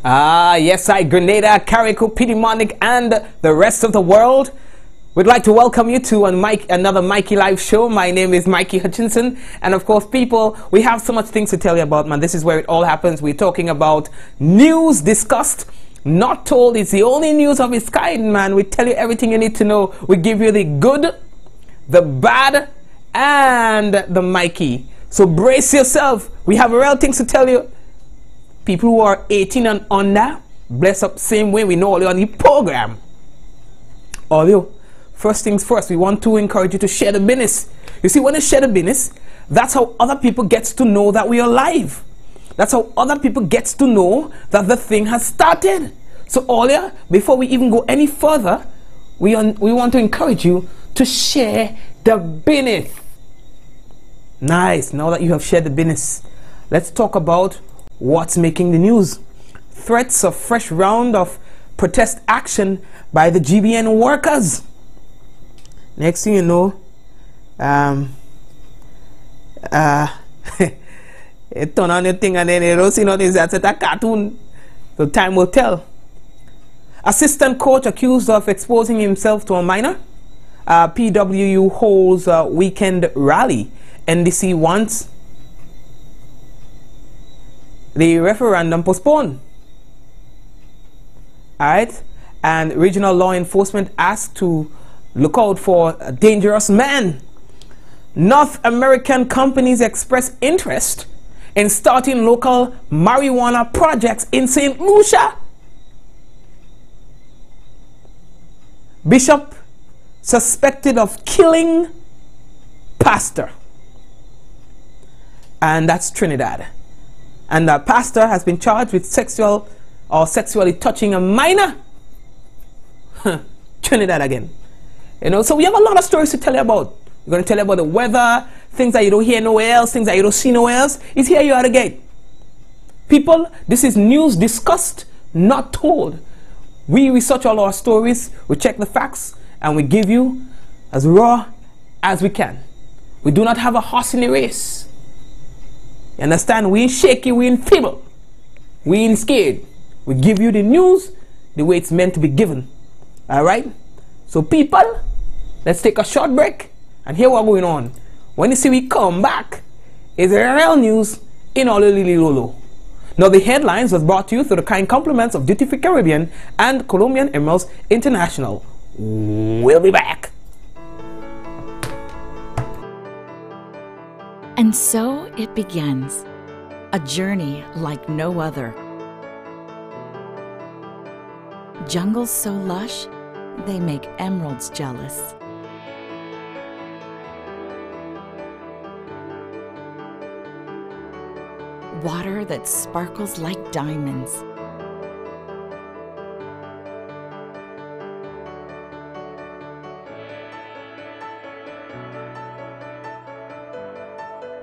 Yes, Grenada, Carrico, Pidimonic, and the rest of the world. We'd like to welcome you to another Mikey Live show. My name is Mikey Hutchinson. And of course, people, we have so much things to tell you about, man. This is where it all happens. We're talking about news discussed, not told. It's the only news of its kind, man. We tell you everything you need to know. We give you the good, the bad, and the Mikey. So brace yourself. We have real things to tell you. People who are 18 and under, bless up same way. We know all you on the program. All you. First things first, we want to encourage you to share the business. You see, when you share the business, that's how other people gets to know that we are live. That's how other people gets to know that the thing has started. So earlier, before we even go any further, we want to encourage you to share the business. Nice. Now that you have shared the business, let's talk about what's making the news. Threats of fresh round of protest action by the GBN workers. Next thing you know, it turn on the thing and then you don't see nothing. That's a cartoon. So time will tell. Assistant coach accused of exposing himself to a minor. PWU holds a weekend rally. NDC wants the referendum postponed. Alright, and regional law enforcement asked to look out for a dangerous man. North American companies express interest in starting local marijuana projects in St. Lucia. Bishop suspected of killing pastor. And that's Trinidad. And the pastor has been charged with sexually touching a minor. Trinidad again. You know, so we have a lot of stories to tell you about. We're going to tell you about the weather, things that you don't hear nowhere else, things that you don't see nowhere else. It's here you are again. People, this is news discussed, not told. We research all our stories, we check the facts, and we give you as raw as we can. We do not have a horse in the race. You understand? We ain't shaky, we ain't feeble. We ain't scared. We give you the news the way it's meant to be given. Alright? So people, let's take a short break and hear what's going on. When you see we come back, it's real news in all the Lili Lolo. Now the headlines was brought to you through the kind compliments of Duty Free Caribbean and Colombian Emeralds International. We'll be back. And so it begins, a journey like no other. Jungles so lush, they make emeralds jealous. Water that sparkles like diamonds.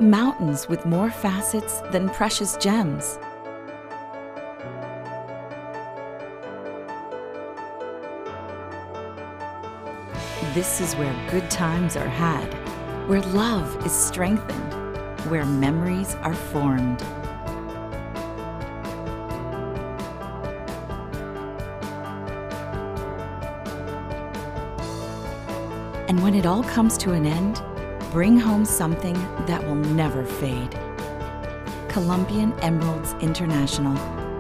Mountains with more facets than precious gems. This is where good times are had, where love is strengthened, where memories are formed. And when it all comes to an end, bring home something that will never fade. Colombian Emeralds International.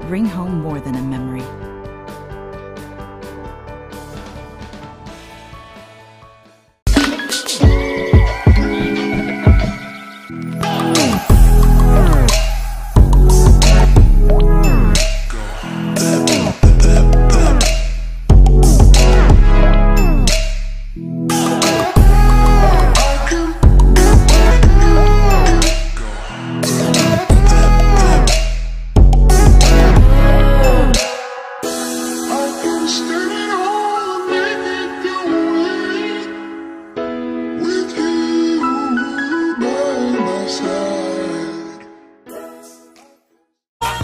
Bring home more than a memory.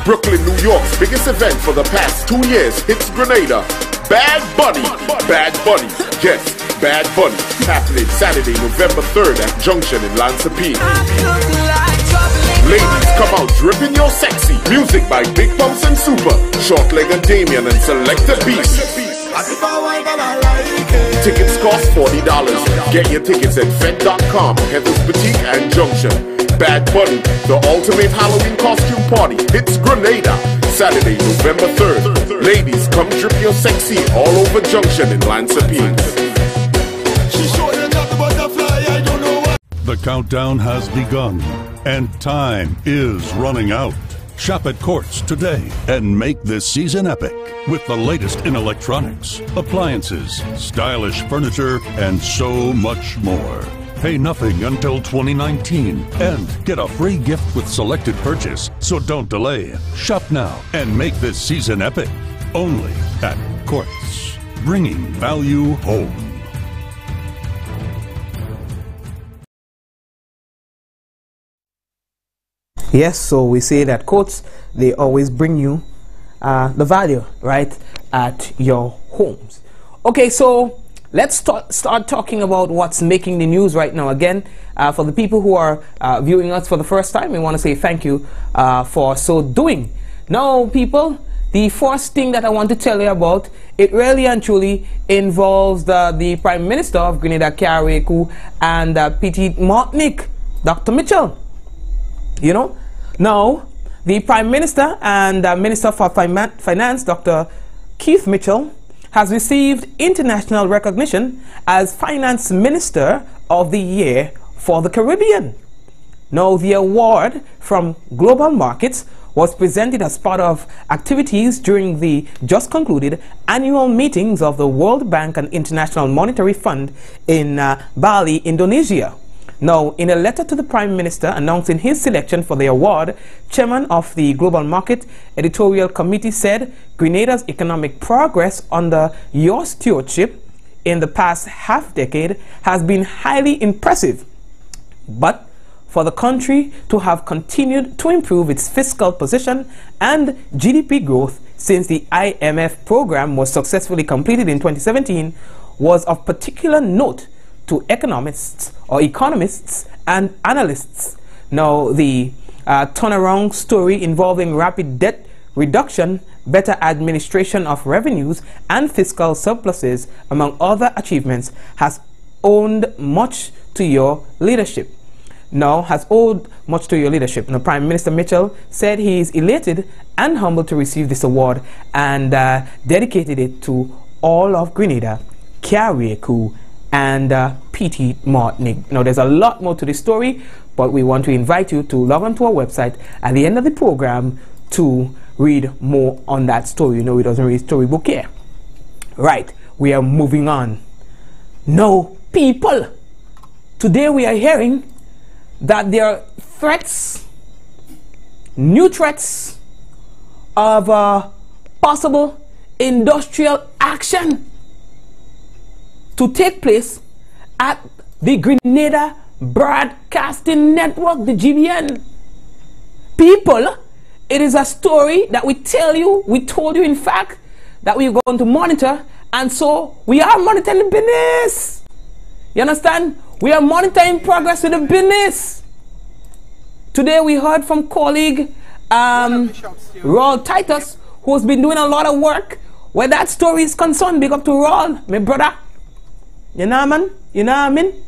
Brooklyn, New York's biggest event for the past 2 years hits Grenada. Bad Bunny. Bad Bunny. Yes, Bad Bunny. Happening Saturday, November 3rd at Junction in Lansapine. Ladies, come out dripping your sexy. Music by Big Pumps and Super, Short Leg and Damien and Selected Beats. Tickets cost $40. Get your tickets at Fed.com, Heather's Boutique and Junction. Bad Bunny, the ultimate Halloween costume party, hits Grenada, Saturday, November 3rd. Ladies, come drip your sexy all over Junction in Lansapines. The countdown has begun, and time is running out. Shop at Courts today and make this season epic with the latest in electronics, appliances, stylish furniture, and so much more. Pay nothing until 2019 and get a free gift with selected purchase, so don't delay. Shop now and make this season epic. Only at Courts, bringing value home. Yes, so we say that Courts, they always bring you the value right at your homes. Okay, so let's start talking about what's making the news right now. Again, for the people who are viewing us for the first time, we want to say thank you for so doing. Now, people, the first thing that I want to tell you about, it really and truly involves the Prime Minister of Grenada, Carriacou, and Petit Martinique, Dr. Mitchell. You know, now the Prime Minister and Minister for Finance, Dr. Keith Mitchell, has received international recognition as Finance Minister of the Year for the Caribbean. Now, the award from Global Markets was presented as part of activities during the just concluded annual meetings of the World Bank and International Monetary Fund in Bali, Indonesia. Now, in a letter to the Prime Minister announcing his selection for the award, Chairman of the Global Market Editorial Committee said Grenada's economic progress under your stewardship in the past half-decade has been highly impressive. But for the country to have continued to improve its fiscal position and GDP growth since the IMF program was successfully completed in 2017 was of particular note to economists and analysts. Now, the turnaround story involving rapid debt reduction, better administration of revenues, and fiscal surpluses, among other achievements, has owed much to your leadership. Now, Prime Minister Mitchell said he is elated and humbled to receive this award and dedicated it to all of Grenada, Carriacou, and Petit Martinique. Now, there's a lot more to this story, but we want to invite you to log on to our website at the end of the program to read more on that story. You know, it doesn't read storybook here. Right, we are moving on. Now, people, today we are hearing that there are threats, new threats of possible industrial action to take place at the Grenada Broadcasting Network, the GBN. People, it is a story that we told you in fact that we are going to monitor, and so we are monitoring the business. You understand? We are monitoring progress with the business. Today we heard from colleague Raul Titus, who's been doing a lot of work where that story is concerned. Big up to Raul, my brother. You know, man? You know what I mean?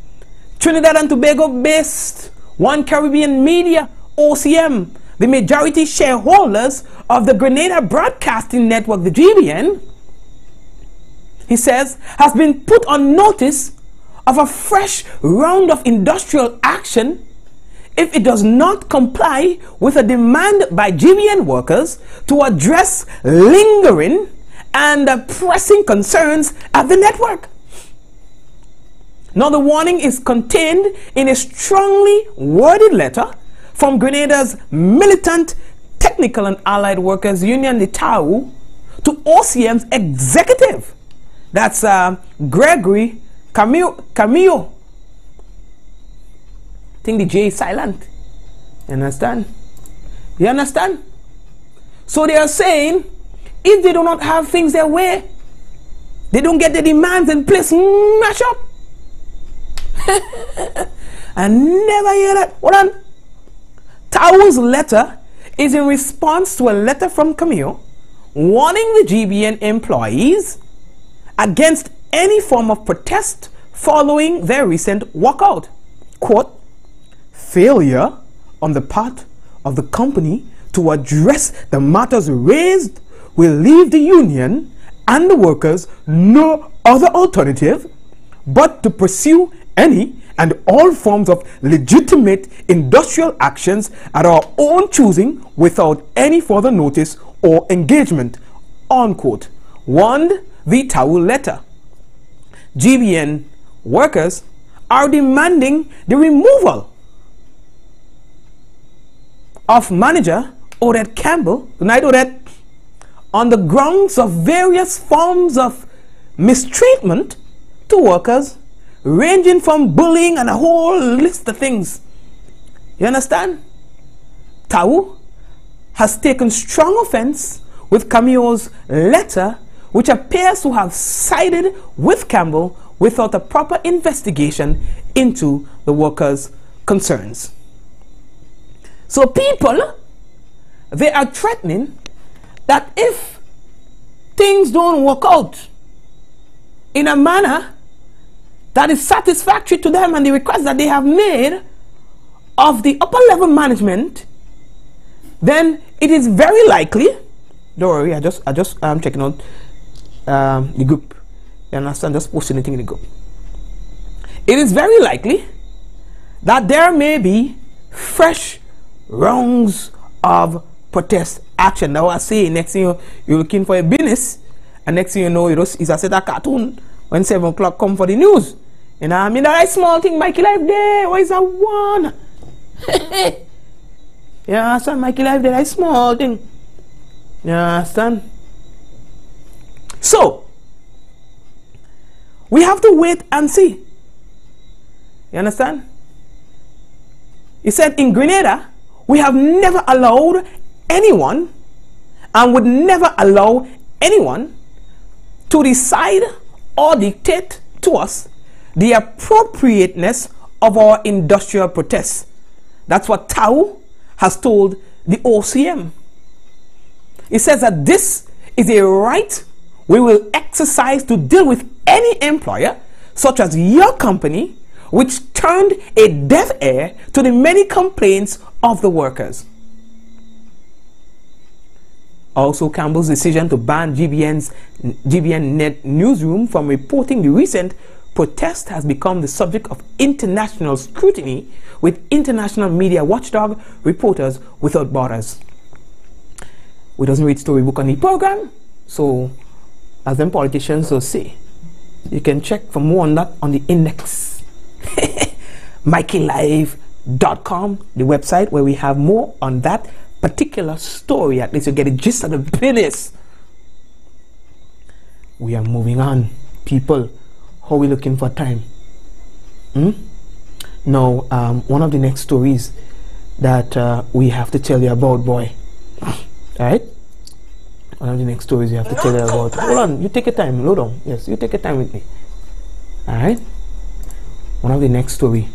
Trinidad and Tobago based One Caribbean Media, OCM, the majority shareholders of the Grenada Broadcasting Network, the GBN, he says, has been put on notice of a fresh round of industrial action if it does not comply with a demand by GBN workers to address lingering and pressing concerns at the network. Now, the warning is contained in a strongly worded letter from Grenada's militant Technical and Allied Workers Union, the TAU, to OCM's executive. That's Gregory Camillo. I think the J is silent. You understand? You understand? So they are saying, if they do not have things their way, they don't get the demands in place, mash up. I never hear that. Hold on. TAU's letter is in response to a letter from Camille warning the GBN employees against any form of protest following their recent walkout. Quote, failure on the part of the company to address the matters raised will leave the union and the workers no other alternative but to pursue any and all forms of legitimate industrial actions at our own choosing without any further notice or engagement, unquote, warned the TAU letter. GBN workers are demanding the removal of manager Odette Campbell, good night Odette, on the grounds of various forms of mistreatment to workers, ranging from bullying and a whole list of things. You understand? TAU has taken strong offense with Camille's letter, which appears to have sided with Campbell without a proper investigation into the workers' concerns. So people, they are threatening that if things don't work out in a manner that is satisfactory to them and the request that they have made of the upper level management, then it is very likely, don't worry, I just checking out the group. You understand? Just post anything in the group. It is very likely that there may be fresh rounds of protest action. Now I say, next thing you're looking for a business, and next thing you know, it's a set of cartoon when 7 o'clock come for the news. You know what I mean? That small thing, Mikey Life there. What is that one? You understand? Mikey Life there, that small thing. You understand? So, we have to wait and see. You understand? He said in Grenada, we have never allowed anyone and would never allow anyone to decide or dictate to us the appropriateness of our industrial protests. That's what TAU has told the OCM. It says that this is a right we will exercise to deal with any employer, such as your company, which turned a deaf ear to the many complaints of the workers. Also, Campbell's decision to ban GBN Net Newsroom from reporting the recent protest has become the subject of international scrutiny with international media watchdog Reporters Without Borders. We doesn't read storybook on the program, so as them politicians will say, you can check for more on that on the index. MikeyLive.com, the website where we have more on that particular story. At least you get a gist of the business. We are moving on, people. How are we looking for time? Now, one of the next stories that we have to tell you about, boy. Alright? One of the next stories you have to tell you about. Hold on, you take your time, load on. Yes, you take your time with me. Alright? One of the next story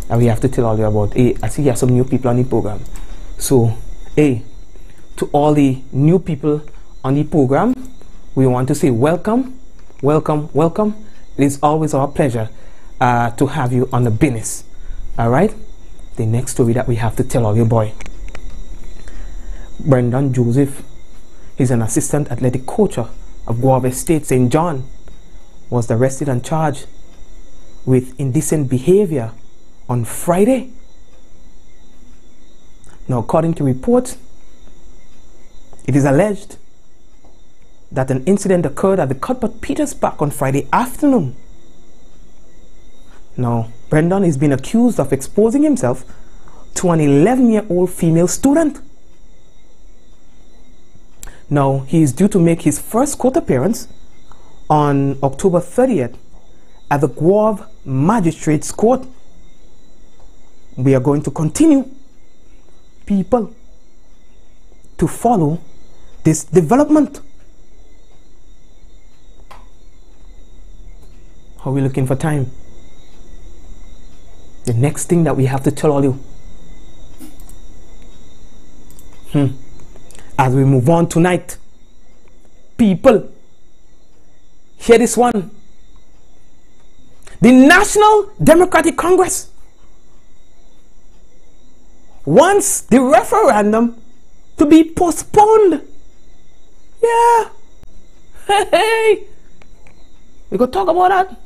that we have to tell all you about. Hey, I see you have some new people on the program. So, hey, to all the new people on the program, we want to say welcome, welcome, welcome. It is always our pleasure to have you on the business. Alright? The next story that we have to tell all you, boy. Brendan Joseph, he's an assistant athletic coach of Guava State St. John, was arrested and charged with indecent behavior on Friday. Now, according to reports, it is alleged that an incident occurred at the Cuthbert Peters Park on Friday afternoon. Now, Brendan is being accused of exposing himself to an 11-year-old female student. Now, he is due to make his first court appearance on October 30th at the Guave Magistrates Court. We are going to continue, people, to follow this development. How are we looking for time? The next thing that we have to tell all you, As we move on tonight, people, hear this one. The National Democratic Congress wants the referendum to be postponed. Yeah. Hey. We could talk about that.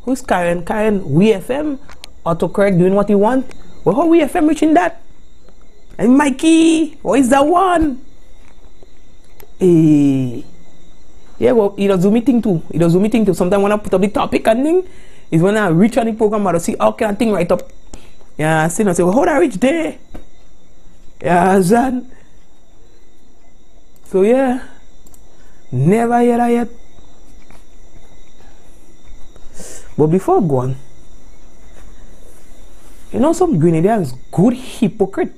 Who's Karen? Karen, WeFM, autocorrect doing what you want. Well, how WeFM reaching that? And Mikey, what is that one? Yeah, well, he does Zoom meeting too. He does Zoom meeting too. Sometimes when I put up the topic and thing, is when I reach on the program to see how can I thing right up. Yeah, I see, well, how do I reach there? Yeah, Zan. So yeah, never yet. But before I go on, you know some Grenadians good hypocrite.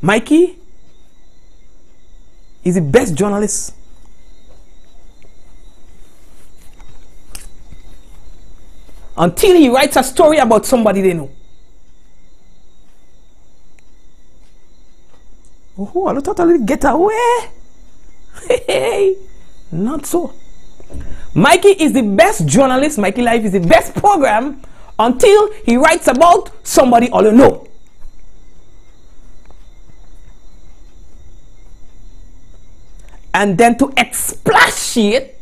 Mikey is the best journalist. Until he writes a story about somebody they know. Oh, I totally get away. Hey, not so. Mikey is the best journalist. Mikey Live is the best program until he writes about somebody all you know. And then to expatiate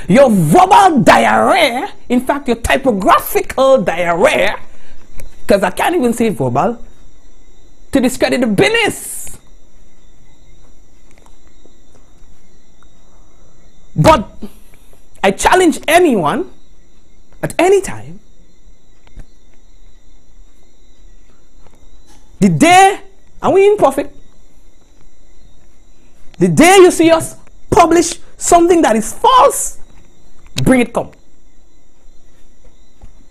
your verbal diarrhea, in fact your typographical diarrhea, because I can't even say verbal, to discredit the business. But I challenge anyone at any time, the day, and we imperfect, the day you see us publish something that is false, bring it come.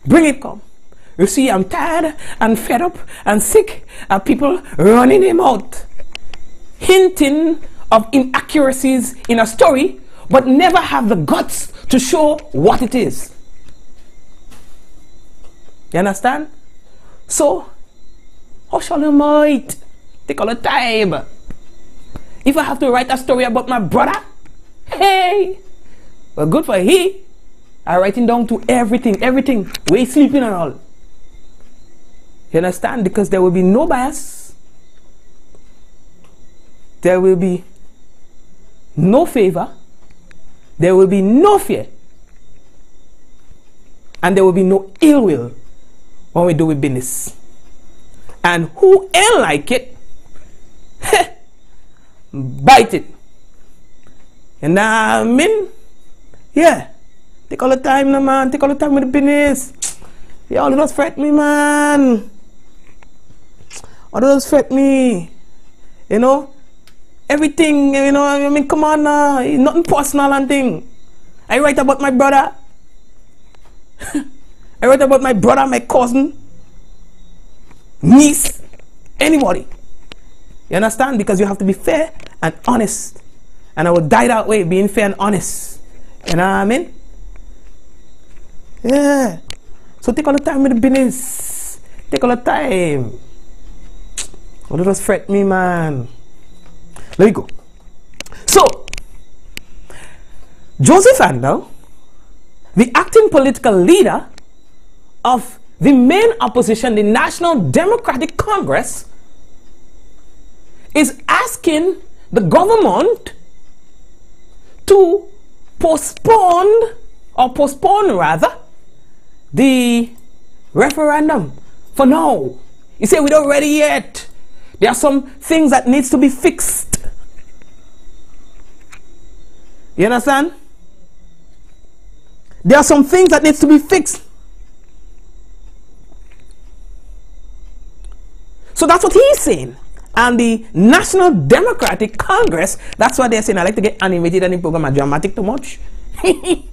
Bring it come. You see, I'm tired and fed up and sick of people running him out, hinting of inaccuracies in a story, but never have the guts to show what it is. You understand? So, how shall you might take all the time? If I have to write a story about my brother, hey, well, good for he. I writing down to everything, where he's sleeping and all. You understand? Because there will be no bias. There will be no favor. There will be no fear. And there will be no ill will when we do with business. And who ain't like it, bite it. You know what I mean? Yeah. Take all the time now, man. Take all the time with the business. Y'all don't fret me, man. All don't fret me. You know? Everything, you know, I mean, come on now. Nothing personal and thing. I write about my brother. I write about my brother, my cousin, niece, anybody. You understand? Because you have to be fair and honest. And I will die that way, being fair and honest. You know what I mean? Yeah. So take all the time with the business. Take all the time. Don't just fret me, man. Let me go. So, Joseph Andel, the acting political leader of the main opposition, the National Democratic Congress, is asking the government to postpone the referendum for now. He said, we're not ready yet. There are some things that needs to be fixed. You understand? There are some things that needs to be fixed. So that's what he's saying. And the National Democratic Congress, that's what they're saying. I like to get animated and the program are dramatic too much. You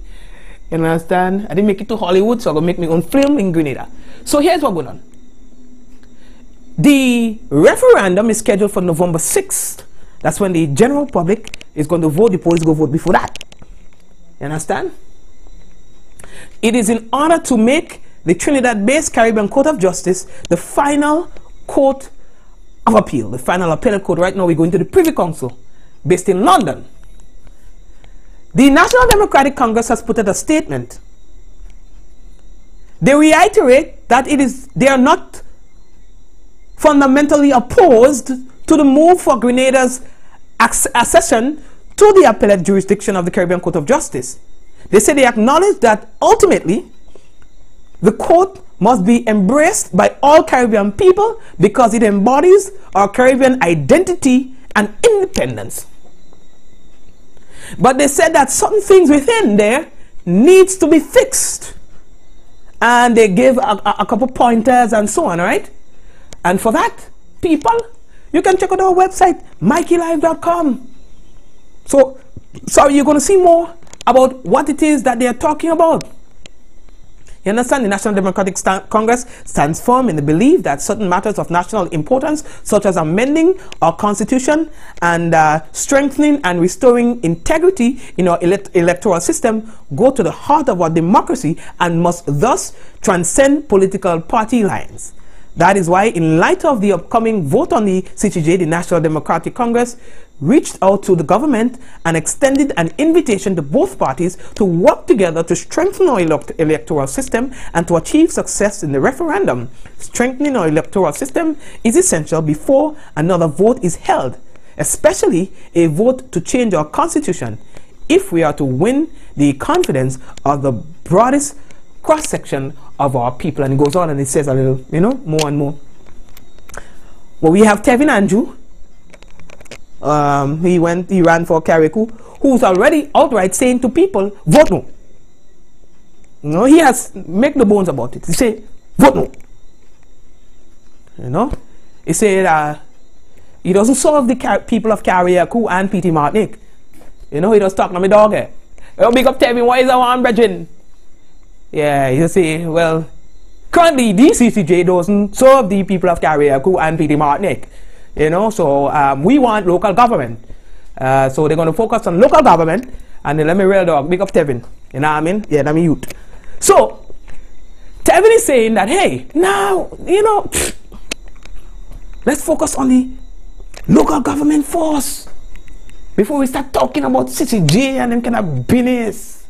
understand? I didn't make it to Hollywood, so I'm going to make my own film in Grenada. So here's what's going on. The referendum is scheduled for November 6th. That's when the general public is going to vote. The police go vote before that. You understand? It is in order to make the Trinidad-based Caribbean Court of Justice the final court of appeal, the final appellate court. Right now we're going to the Privy Council based in London. The National Democratic Congress has put out a statement. They reiterate that they are not fundamentally opposed to the move for Grenada's accession to the appellate jurisdiction of the Caribbean Court of Justice. They say they acknowledge that ultimately the court must be embraced by all Caribbean people because it embodies our Caribbean identity and independence. But they said that certain things within there needs to be fixed. And they gave a couple pointers and so on, right? And for that, people, you can check out our website, MikeyLive.com. So you're going to see more about what it is that they are talking about. You understand? The National Democratic Congress stands firm in the belief that certain matters of national importance, such as amending our constitution and strengthening and restoring integrity in our electoral system, go to the heart of our democracy and must thus transcend political party lines. That is why, in light of the upcoming vote on the CTJ, the National Democratic Congress reached out to the government and extended an invitation to both parties to work together to strengthen our electoral system and to achieve success in the referendum. Strengthening our electoral system is essential before another vote is held, especially a vote to change our constitution, if we are to win the confidence of the broadest cross-section of our people. And it goes on and it says a little, more and more. Well, we have Tevin Andrew. He ran for Carriacou, who's already outright saying to people, vote no. He has make no bones about it. He say, vote no. He said he doesn't serve the people of Carriacou and Petit Martinique. He just talking to my dog here. Oh, big up Tevin, why is our one brethren? Yeah, you see, well, currently the CCJ doesn't serve the people of Carriacou and Petit Martinique. So we want local government. So they're going to focus on local government. And then let me real dog, big up Tevin. You know what I mean? Yeah, let me youth. So Tevin is saying that, hey, now, let's focus on the local government force before we start talking about CCJ and them kind of business.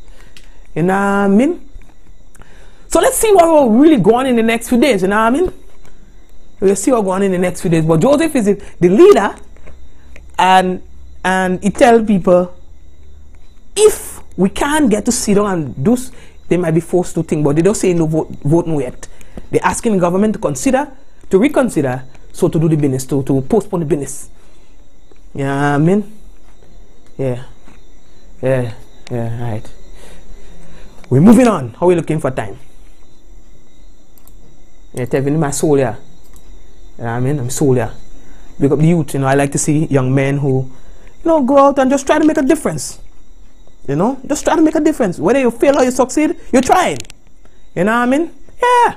You know what I mean? So let's see what will really go on in the next few days. You know what I mean? We'll see what's going on in the next few days. But Joseph is the leader, and he tells people, if we can't get to sit down and do, they might be forced to think, but they don't say no vote no yet. They're asking the government to reconsider, so to do the business, to postpone the business. You know what I mean? Yeah, right. We're moving on. How are we looking for time? Yeah, Tevin, my soul, yeah. You know what I mean? I'm soul, yeah. Big up the youth, I like to see young men who, go out and just try to make a difference. Just try to make a difference. Whether you fail or you succeed, you're trying. You know what I mean? Yeah.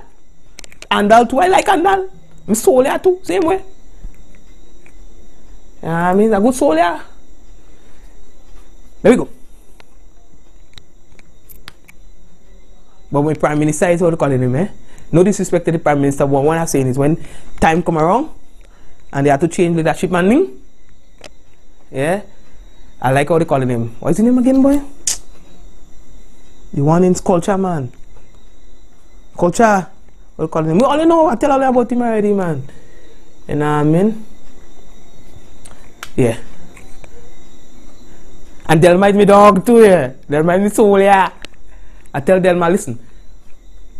Andal too, I like Andal. I'm soul, yeah, too, same way. You know what I mean? A good soul, yeah. There we go. But when Prime Minister is what they calling him, no disrespect to the Prime Minister, but what I'm saying is when time come around and they have to change leadership man, yeah, I like how they calling him. What is his name again, boy? The one in Culture, man. Culture. What they calling him? We all know, I tell all about him already, man. You know what I mean? Yeah. And Delma is my dog too, yeah. Delma is my soul, yeah. I tell Delma, listen,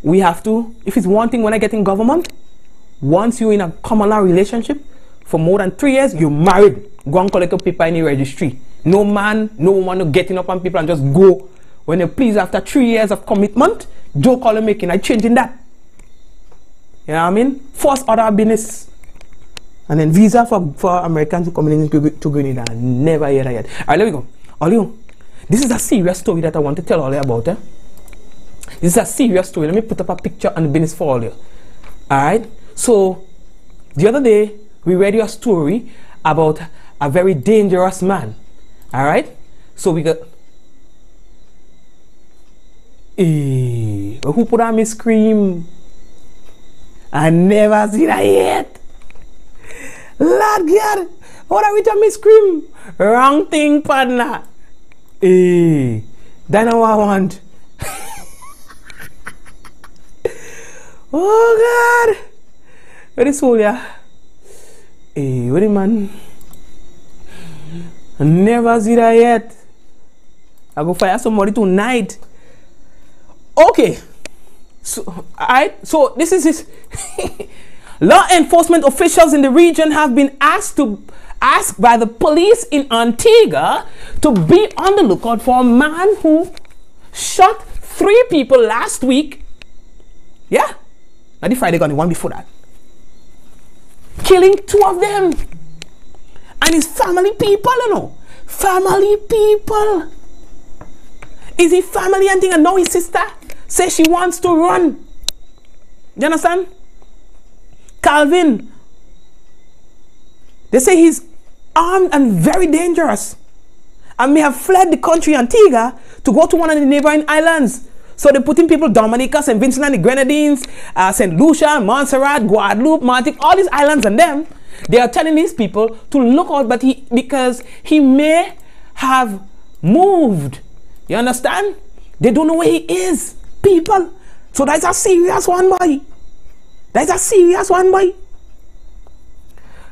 we have to, if it's one thing when I get in government, once you're in a common law relationship for more than 3 years, you're married. Go and collect your paper in the registry. No man, no woman, no getting up on people and just go. When you please after 3 years of commitment, Joe call you making, I changing that. You know what I mean? First order of business. And then visa for Americans who coming into Grenada. Never hear that yet. Alright, let me go. All you, this is a serious story that I want to tell all you about. This is a serious story. Let me put up a picture on the business for all you. Alright? So, The other day, we read you a story about a very dangerous man. All right? So we got... who put on me scream? I never seen that yet. Lord God, what are we to me scream? Wrong thing, partner. That's what I want. Oh God. Where is Solia? Where the man? I never see that yet. I go fire somebody tonight. Okay. So, alright. So this is his. Law enforcement officials in the region have been asked by the police in Antigua to be on the lookout for a man who shot 3 people last week. Yeah. Not the Friday, got the one before that. Killing 2 of them. And his family people, you know. Family people. Is he family and thing? And now his sister says she wants to run. You understand? Calvin. They say he's armed and very dangerous. And may have fled the country Antigua to go to one of the neighboring islands. So they're putting people, Dominica, St. Vincent and the Grenadines, St. Lucia, Montserrat, Guadeloupe, Martinique, all these islands and them. They are telling these people to look out, but because he may have moved. You understand? They don't know where he is. People. So that's a serious one, boy. That's a serious one, boy.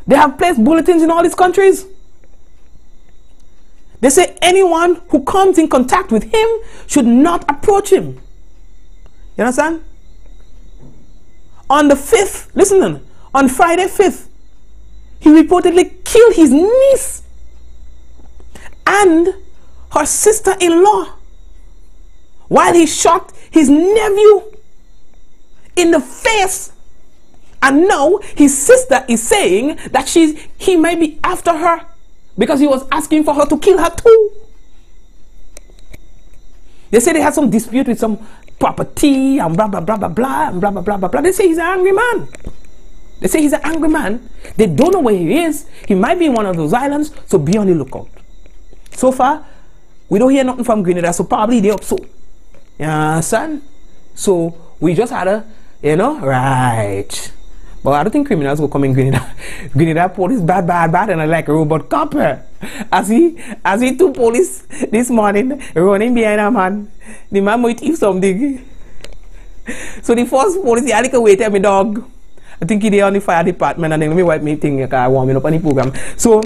They have placed bulletins in all these countries. They say anyone who comes in contact with him should not approach him. You understand? On the 5th, listen, on Friday 5th, he reportedly killed his niece and her sister-in-law while he shot his nephew in the face. And now his sister is saying that he may be after her because he was asking for her to kill her too. They say they had some dispute with some property and blah blah blah blah blah and blah blah blah blah blah. They say he's an angry man. They say he's an angry man. They don't know where he is. He might be in one of those islands, so be on the lookout. So far, we don't hear nothing from Grenada, so probably they're up so. You understand? So we just had a, right. But I don't think criminals will come in Grenada. Grenada police bad, and I like robot copper. I see 2 police this morning running behind a man. The man might eat something. So the first police, he had to wait at my dog. I think he on the fire department and then let me wipe me thing I warm up on the program. So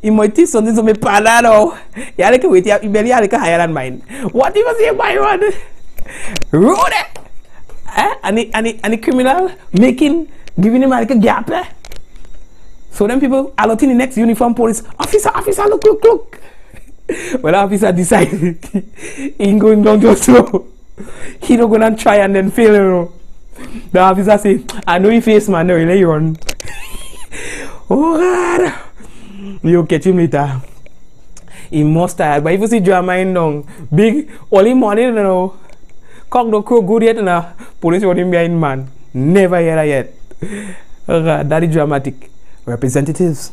he might eat something so me pala now. He had to wait, he barely had to higher than mine. What he was saying by one? Road it! And the criminal giving him like a gap. So then people are in the next uniform police. Officer, look. Well, the officer decided he ain't going down to slow. He not gonna try and then fail, you know. The officer say, I know your face, man, no, you run. Oh God. You catch him later. He must tired. But if you see drama in down, big, early morning, you know. Cock no crow good yet, and police running behind man. Never hear that yet. Oh God, that is dramatic. Representatives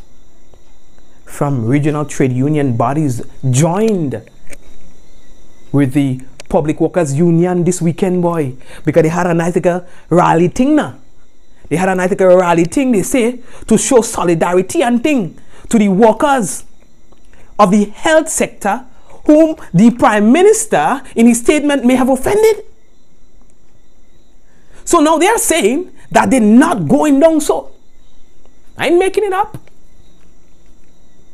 from regional trade union bodies joined with the Public Workers Union this weekend, boy, because they had a nice rally thing now. They had a nice rally thing, they say, to show solidarity and thing to the workers of the health sector whom the Prime Minister in his statement may have offended. So now they are saying that they're not going down so. I ain't making it up.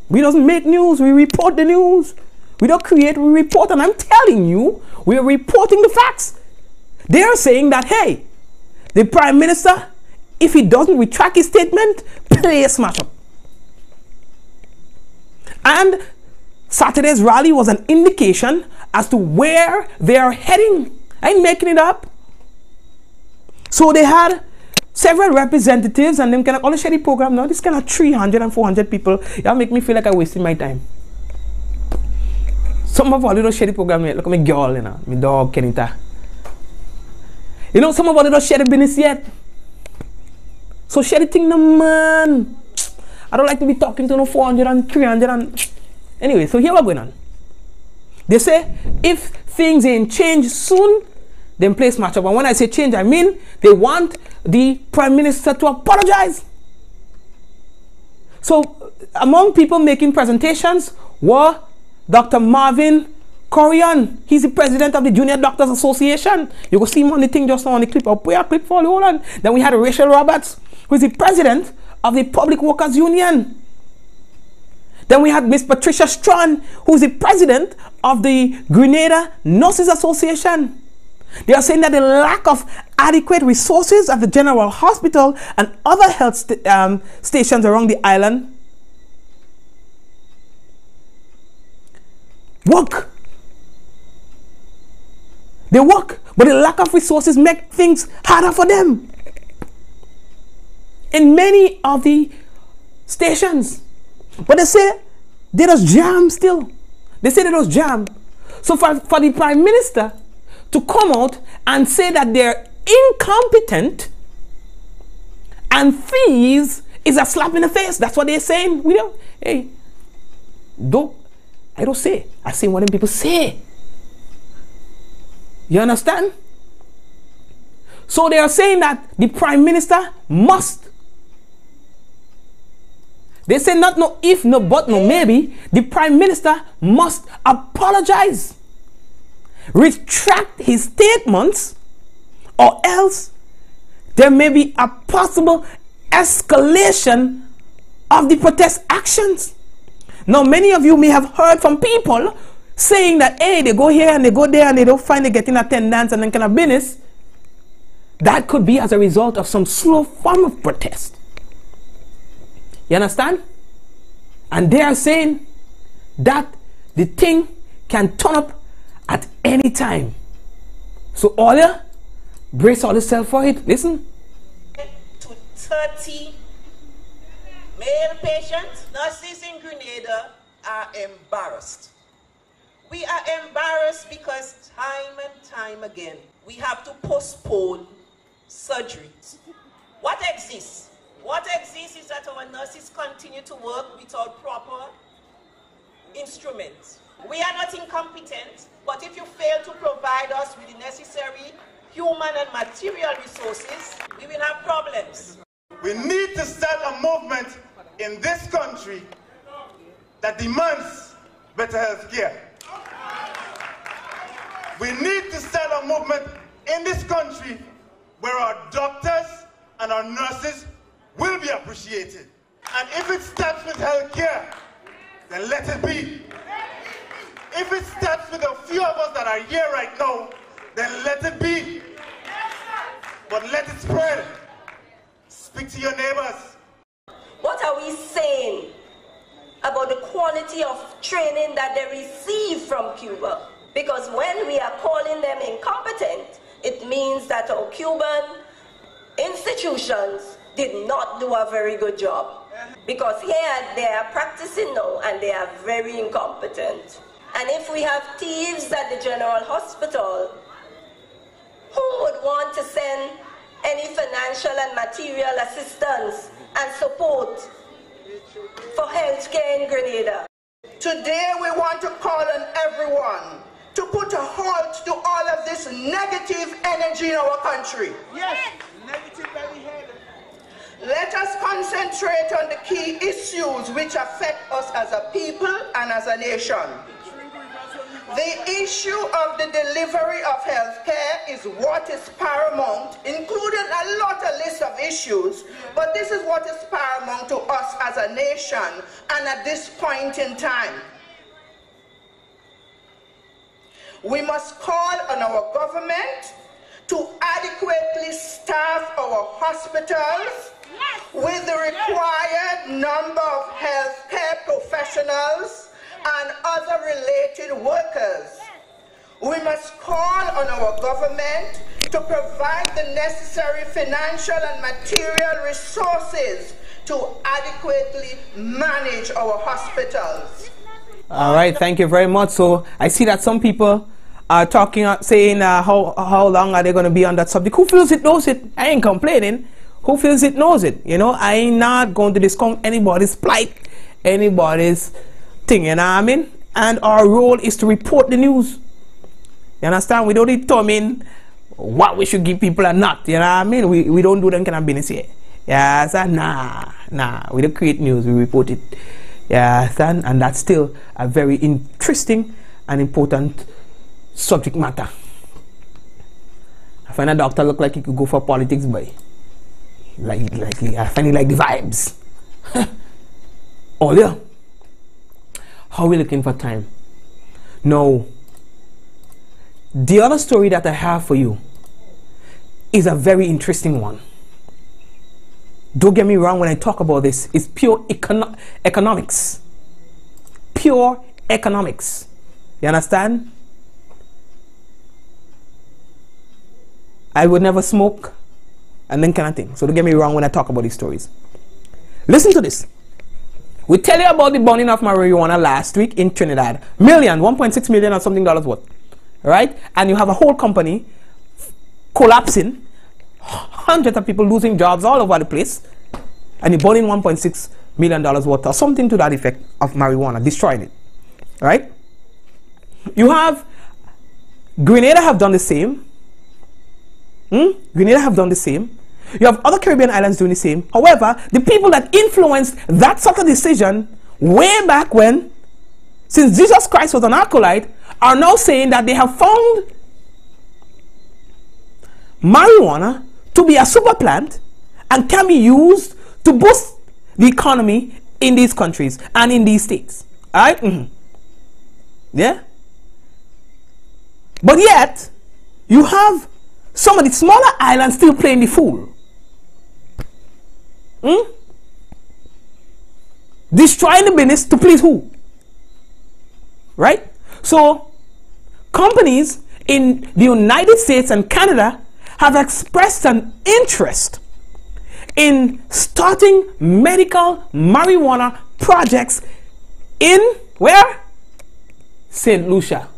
We don't make news, we report the news. We don't create, we report, and I'm telling you, we are reporting the facts. They are saying that, hey, the Prime Minister, if he doesn't retract his statement, play a smash up. And Saturday's rally was an indication as to where they are heading. I ain't making it up. So they had several representatives and them kind of all the shady program now. This kind of 300 and 400 people. Y'all make me feel like I'm wasting my time. Some of our little shady program, look at my girl, you know, my dog, Kenita. You know, some of our little shady business yet. So share the thing, no man. I don't like to be talking to no 400 and 300 and... Anyway, so here we're going on. They say if things ain't changed soon, then place match up. And when I say change, I mean they want the Prime Minister to apologize. So among people making presentations were Dr. Marvin Corian. He's the president of the Junior Doctors Association. You can see him on the thing just now on the clip. I'll put a clip for you. Hold on. Then we had Rachel Roberts, who is the president of the Public Workers Union. Then we had Miss Patricia Strawn, who is the president of the Grenada Nurses Association. They are saying that the lack of adequate resources at the General Hospital and other health stations around the island work. They work, but the lack of resources make things harder for them. In many of the stations. But they say they just jam still. They say they just jam. So for the Prime Minister to come out and say that they're incompetent and thieves is a slap in the face. That's what they're saying. We don't, hey, I don't say. I say what them people say. You understand? So they are saying that the Prime Minister must. They say not no if, no but, no maybe. The Prime Minister must apologize. Retract his statements, or else there may be a possible escalation of the protest actions. Now, many of you may have heard from people saying that, hey, they go here and they go there and they don't find they get in attendance and then kind of business. That could be as a result of some slow form of protest. You understand? And they are saying that the thing can turn up at any time. So all you brace all yourself for it. Listen. To 30 male patients, nurses in Grenada are embarrassed. We are embarrassed because time and time again we have to postpone surgeries. What exists? What exists is that our nurses continue to work without proper instruments. We are not incompetent, but if you fail to provide us with the necessary human and material resources, we will have problems. We need to start a movement in this country that demands better health care. We need to start a movement in this country where our doctors and our nurses will be appreciated. And if it starts with health care, then let it be. If it starts with a few of us that are here right now, then let it be. But let it spread. Speak to your neighbors. What are we saying about the quality of training that they receive from Cuba? Because when we are calling them incompetent, it means that our Cuban institutions did not do a very good job. Because here they are practicing now and they are very incompetent. And if we have thieves at the General Hospital, who would want to send any financial and material assistance and support for healthcare in Grenada? Today we want to call on everyone to put a halt to all of this negative energy in our country. Yes, negative very heavy. Let us concentrate on the key issues which affect us as a people and as a nation. The issue of the delivery of health care is what is paramount, including a lot of list of issues, but this is what is paramount to us as a nation and at this point in time. We must call on our government to adequately staff our hospitals with the required number of healthcare professionals and other related workers. We must call on our government to provide the necessary financial and material resources to adequately manage our hospitals. All right, thank you very much. So I see that some people are talking, saying how long are they going to be on that subject. Who feels it knows it. I ain't complaining. who feels it knows it. You know, I ain't not going to discount anybody's plight, anybody's thing, you know what I mean? And our role is to report the news. You understand? We don't determine what we should give people or not. You know what I mean? We don't do them kind of business here. Yeah, so nah. We don't create news, we report it. Yeah, and that's still a very interesting and important subject matter. I find a doctor look like he could go for politics, boy. I find he like the vibes. Oh yeah. How are we looking for time? No. The other story that I have for you is a very interesting one. Don't get me wrong when I talk about this. It's pure economics. Pure economics. You understand? I would never smoke and then kind of thing. So don't get me wrong when I talk about these stories. Listen to this. We tell you about the burning of marijuana last week in Trinidad. 1.6 million or something dollars worth. Right? And you have a whole company collapsing. Hundreds of people losing jobs all over the place. And you're burning $1.6 million worth or something to that effect of marijuana. Destroying it. Right? You have Grenada have done the same. Grenada have done the same. You have other Caribbean islands doing the same. However, the people that influenced that sort of decision way back when, since Jesus Christ was an acolyte, are now saying that they have found marijuana to be a super plant and can be used to boost the economy in these countries and in these states. Alright? Yeah? But yet, you have some of the smaller islands still playing the fool. Destroying the business to please who? Right? So, companies in the United States and Canada have expressed an interest in starting medical marijuana projects in where? St. Lucia.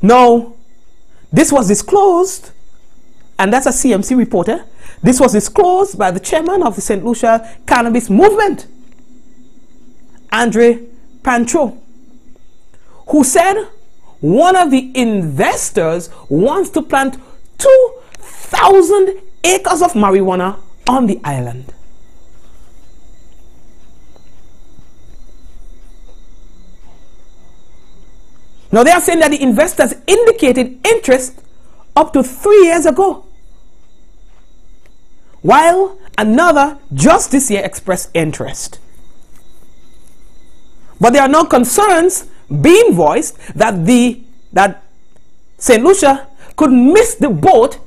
Now, this was disclosed, and that's a CMC reporter. This was disclosed by the chairman of the St. Lucia Cannabis Movement, Andre Pancho, who said one of the investors wants to plant 2,000 acres of marijuana on the island. Now they are saying that the investors indicated interest up to 3 years ago, while another just this year expressed interest. But there are no concerns being voiced that St. Lucia could miss the boat,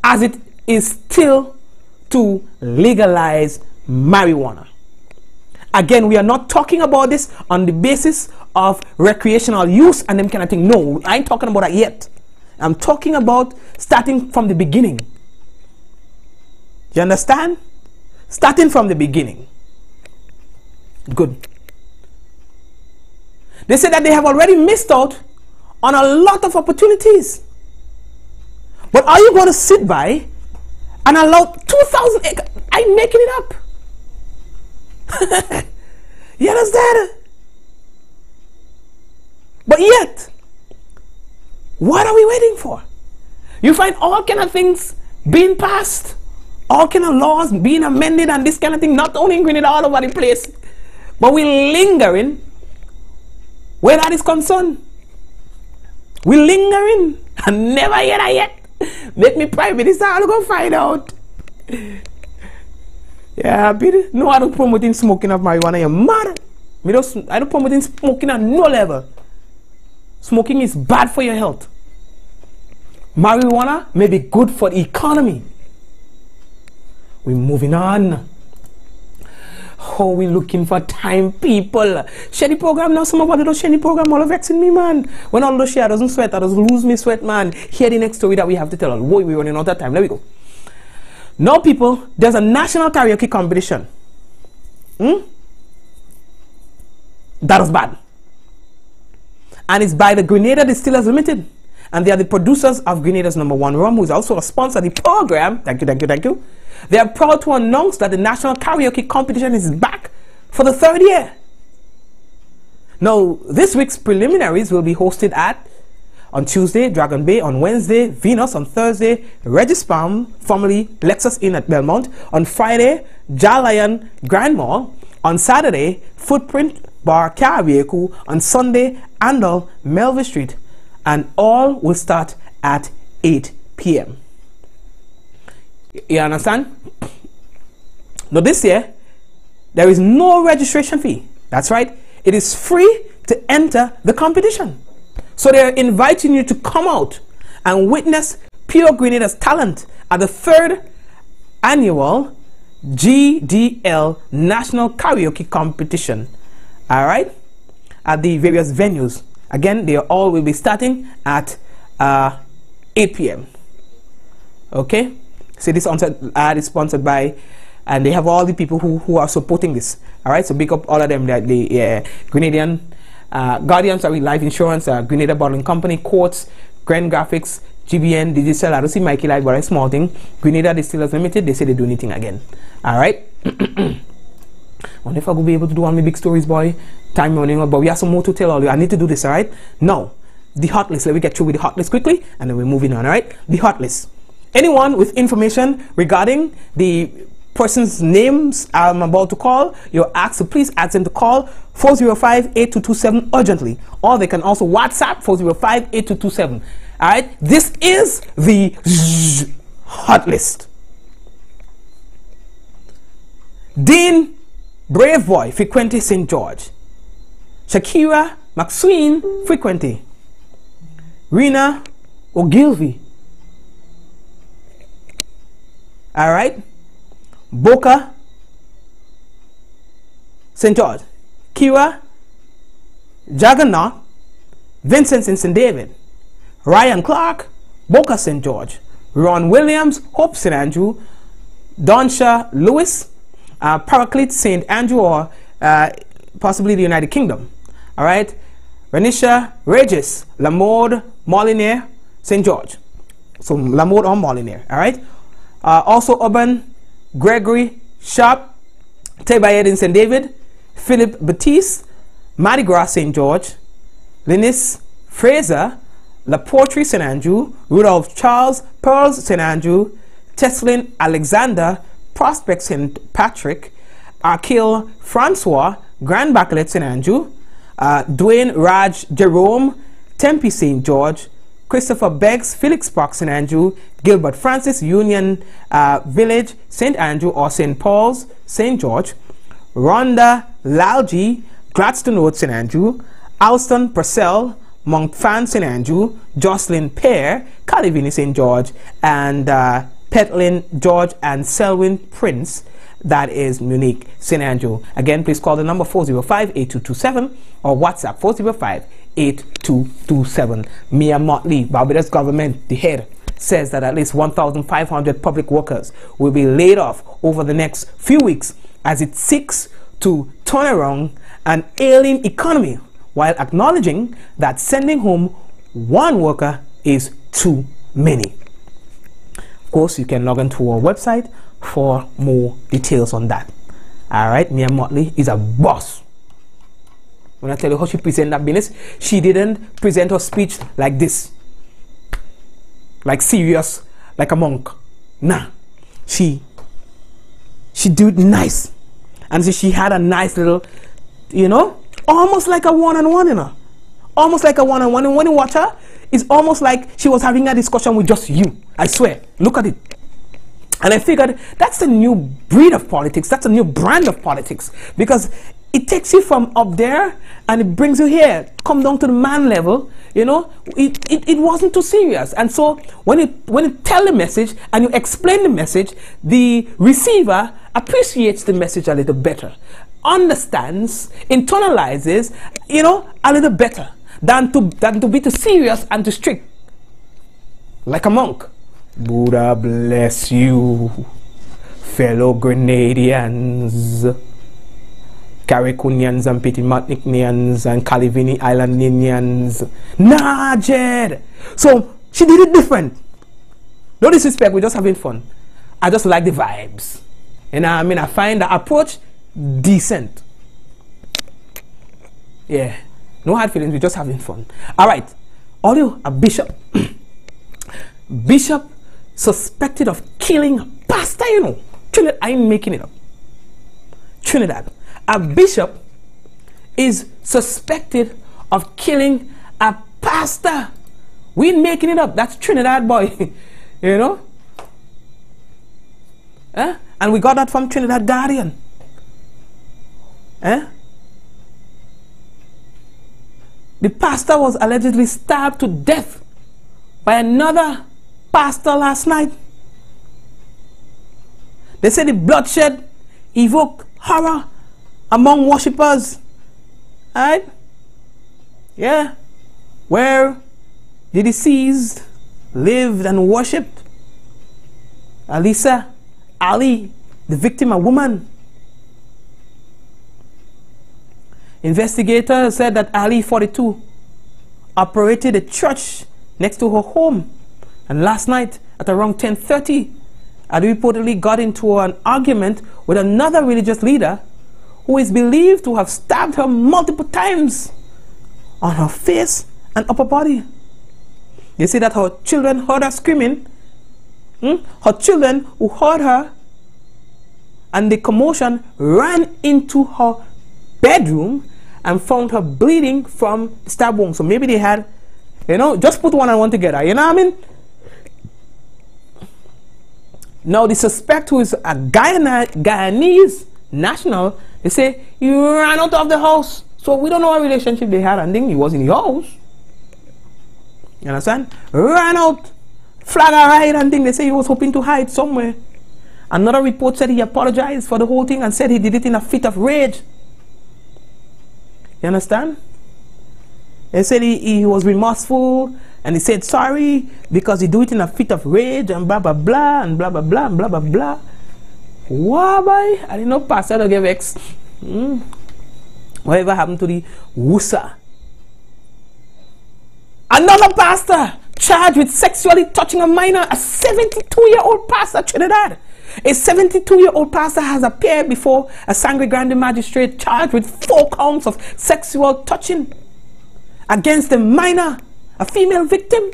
as it is still to legalize marijuana. Again, we are not talking about this on the basis of recreational use and them kind of thing. No, I ain't talking about that yet. I'm talking about starting from the beginning. You understand? Starting from the beginning. Good. They say that they have already missed out on a lot of opportunities. But are you going to sit by and allow 2,000 acres? I'm making it up. You understand? But yet, what are we waiting for? You find all kind of things being passed, all kind of laws being amended and this kind of thing, not only in Grenada, all over the place. But we're lingering where that is concerned. We're lingering and never yet. Make me private minister, I'll go find out. Yeah, Peter. No, I don't promote smoking of marijuana. You're mad. I don't promote smoking at no level. Smoking is bad for your health. Marijuana may be good for the economy. We're moving on. How we looking for time, people? Share the program now. Some of us don't share the program. All of vexing me, man. When all the share doesn't sweat, I doesn't lose me sweat, man. Hear the next story that we have to tell. Boy, we're running out of time. There we go. Now, people, there's a national karaoke competition. That was bad. And it's by the Grenada Distillers Limited. and they are the producers of Grenada's #1 rum, who is also a sponsor of the program. Thank you, thank you, thank you. They are proud to announce that the national karaoke competition is back for the 3rd year. Now, this week's preliminaries will be hosted at, on Tuesday, Dragon Bay; on Wednesday, Venus; on Thursday, Regis Palm, formerly Lexus Inn at Belmont; on Friday, Jalion Grand Mall; on Saturday, Footprint Bar Karaoke; on Sunday, Andal Melville Street, and all will start at 8 p.m. You understand? Now this year, there is no registration fee. That's right. It is free to enter the competition. So they are inviting you to come out and witness Pure Grenada's talent at the 3rd annual GDL National Karaoke Competition. All right, at the various venues. Again, they all will be starting at 8 p.m. Okay, so this ad is sponsored by, and they have all the people who are supporting this. All right, so big up all of them. That the Grenadian Guardians Life Insurance, Grenada Bottling Company, Quartz, Grand Graphics, GBN Digital. I don't see Mikey Live, but a small thing. Grenada Distillers Limited. They say they do anything again. All right. Wonder if I will be able to do all my big stories, boy. Time running out, but we have some more to tell all you. I need to do this, all right? Now, the hot list. Let me get through with the hot list quickly, and then we're moving on, all right? The hot list. Anyone with information regarding the person's names I'm about to call, you're asked to please ask them to call 405-8227 urgently, or they can also WhatsApp 405-8227. All right? This is the hot list. Dean Brave Boy, Frequenty St. George. Shakira Maxween, Frequenty. Rena Ogilvy. All right. Boca St. George. Kira Jaggernaut, Vincent St. David. Ryan Clark, Boca St. George. Ron Williams, Hope St. Andrew. Donsha Lewis, Paraclete St. Andrew, or possibly the United Kingdom. All right. Renisha Regis, Lamode Molinaire, St. George. So Lamode or Molinaire. All right. Also Urban Gregory Sharp, Tebayed in St. David, Philip Batiste, Mardi Gras St. George, Linus Fraser, La Portrie St. Andrew, Rudolph Charles, Pearls St. Andrew, Teslin Alexander, Prospect St. Patrick, Arkil Francois, Grand Bachelet St. Andrew, Dwayne Raj Jerome, Tempe St. George, Christopher Beggs, Felix Park St. Andrew, Gilbert Francis, Union Village St. Andrew or St. Paul's St. George, Rhonda Lalji, Gladstone Road St. Andrew, Alston Purcell, Montfan St. Andrew, Jocelyn Pear, Calivini St. George, and Petlin George and Selwyn Prince. That is Munich St. Andrew. Again, please call the number 405-8227 or WhatsApp 405-8227. Mia Motley, Barbados government, the head, says that at least 1,500 public workers will be laid off over the next few weeks as it seeks to turn around an ailing economy, while acknowledging that sending home one worker is too many. Of course, you can log into our website for more details on that. All right, Mia Motley is a boss. When I tell you how she present that business, she didn't present her speech like this, like serious, like a monk. Nah, she do it nice, and so she had a nice little, you know, almost like a one-on-one, you know, almost like a one-on-one. And when you watch her, it's almost like she was having a discussion with just you. I swear, look at it. And I figured that's a new breed of politics. That's a new brand of politics, because it takes you from up there and it brings you here, come down to the man level. You know, it wasn't too serious. And so when you tell the message and you explain the message, the receiver appreciates the message a little better, understands, internalizes, you know, a little better than to be too serious and too strict, like a monk. Buddha bless you, fellow Grenadians. Caricunians and Petit-Martiniquans and Calivini Islandinians. Nah, Jed. So she did it different. No disrespect, we're just having fun. I just like the vibes. And I mean, I find the approach decent. Yeah. No hard feelings, we're just having fun. Alright. Audio, a bishop. Bishop suspected of killing a pastor, you know. Trinidad, I'm making it up. Trinidad. A bishop is suspected of killing a pastor. We ain't making it up. That's Trinidad, boy. You know? And we got that from Trinidad Guardian. The pastor was allegedly stabbed to death by another pastor last night. They say the bloodshed evoked horror among worshippers. Right? Yeah. Where the deceased lived and worshipped. Alisa Ali, the victim, a woman. Investigators said that Ali, 42, operated a church next to her home. And last night at around 10:30, Ali reportedly got into an argument with another religious leader who is believed to have stabbed her multiple times on her face and upper body. They say that her children heard her screaming. Her children who heard her and the commotion ran into her bedroom and found her bleeding from stab wound. So maybe they had, you know, just put one and one together. You know what I mean? Now the suspect, who is a Guyanese national, they say he ran out of the house. So we don't know what relationship they had, and then he was in the house. You understand? Ran out, flag a ride and thing. They say he was hoping to hide somewhere. Another report said he apologized for the whole thing and said he did it in a fit of rage. You understand? They said he was remorseful and he said sorry because he do it in a fit of rage and blah blah blah and blah blah blah and blah blah blah. Wow, boy, I didn't know pastor to give X. Whatever happened to the Wusa? Another pastor charged with sexually touching a minor, a 72-year-old pastor, Trinidad. A 72-year-old pastor has appeared before a Sangre Grande magistrate charged with 4 counts of sexual touching against a minor, a female victim.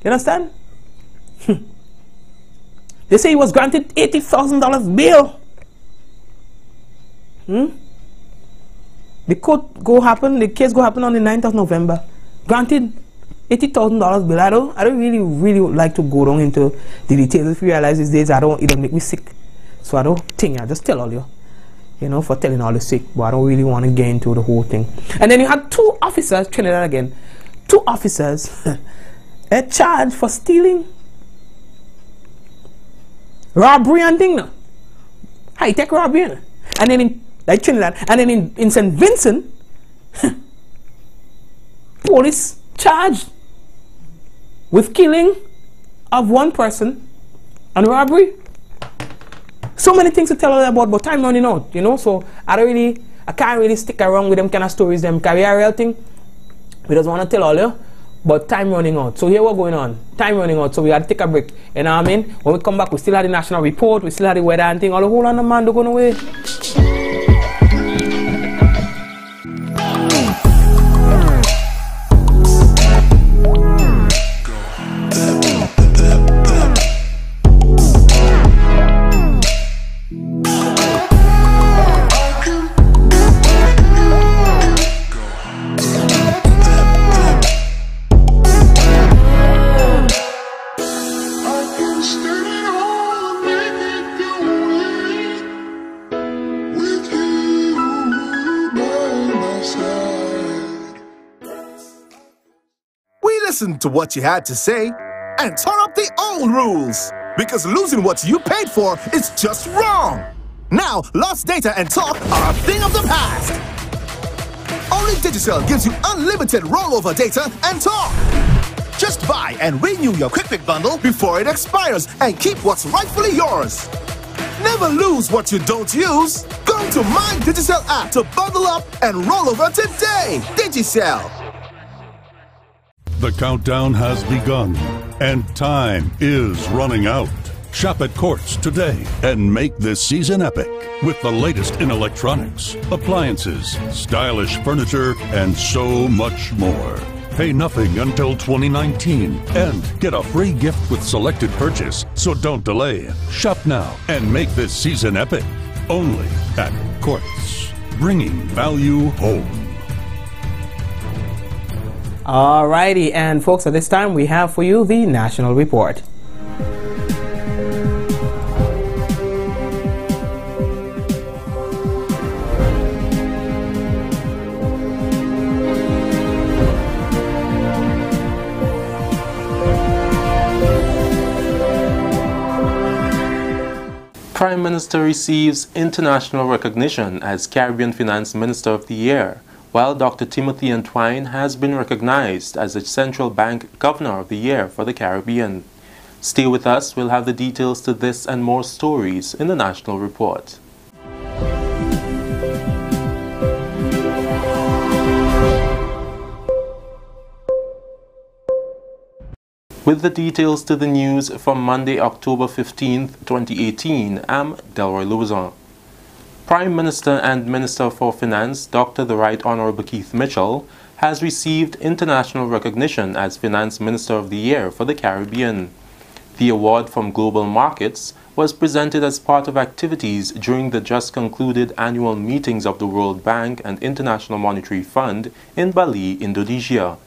You understand? They say he was granted $80,000 bail. The case go happen on the 9th of November. Granted $80,000 bill. I don't really like to go down into the details. If you realize these days, it'll make me sick. So I don't think, I just tell all you know, for telling all the sick, but I don't really want to get into the whole thing. And then you had 2 officers, Trinidad again, 2 officers charged for stealing, robbery and thing now. High-tech robbery, you know? And then in like Trinidad, and then in St. Vincent, police charged with killing of 1 person and robbery. So many things to tell you about, but time running out, you know. So I can't really stick around with them kind of stories, them career real thing. We just want to tell all you, but time running out. So here what's going on. Time running out, so we had to take a break. You know what I mean? When we come back, we still have the national report, we still have the weather and thing. All the whole on the man, don't go away. Listen to what you had to say and turn up the old rules, because losing what you paid for is just wrong. Now, lost data and talk are a thing of the past. Only Digicel gives you unlimited rollover data and talk. Just buy and renew your Quick Pick bundle before it expires and keep what's rightfully yours. Never lose what you don't use. Go to My Digicel app to bundle up and roll over today. Digicel. The countdown has begun, and time is running out. Shop at Courts today and make this season epic with the latest in electronics, appliances, stylish furniture, and so much more. Pay nothing until 2019 and get a free gift with selected purchase, so don't delay. Shop now and make this season epic. Only at Courts, bringing value home. Alrighty, and folks, at this time we have for you the National Report. Prime Minister receives international recognition as Caribbean Finance Minister of the Year, while Dr. Timothy Antwine has been recognized as the Central Bank Governor of the Year for the Caribbean. Stay with us, we'll have the details to this and more stories in the National Report. With the details to the news from Monday, October 15, 2018, I'm Delroy Louison. Prime Minister and Minister for Finance, Dr. the Right Honorable Keith Mitchell, has received international recognition as Finance Minister of the Year for the Caribbean. The award from Global Markets was presented as part of activities during the just concluded annual meetings of the World Bank and International Monetary Fund in Bali, Indonesia.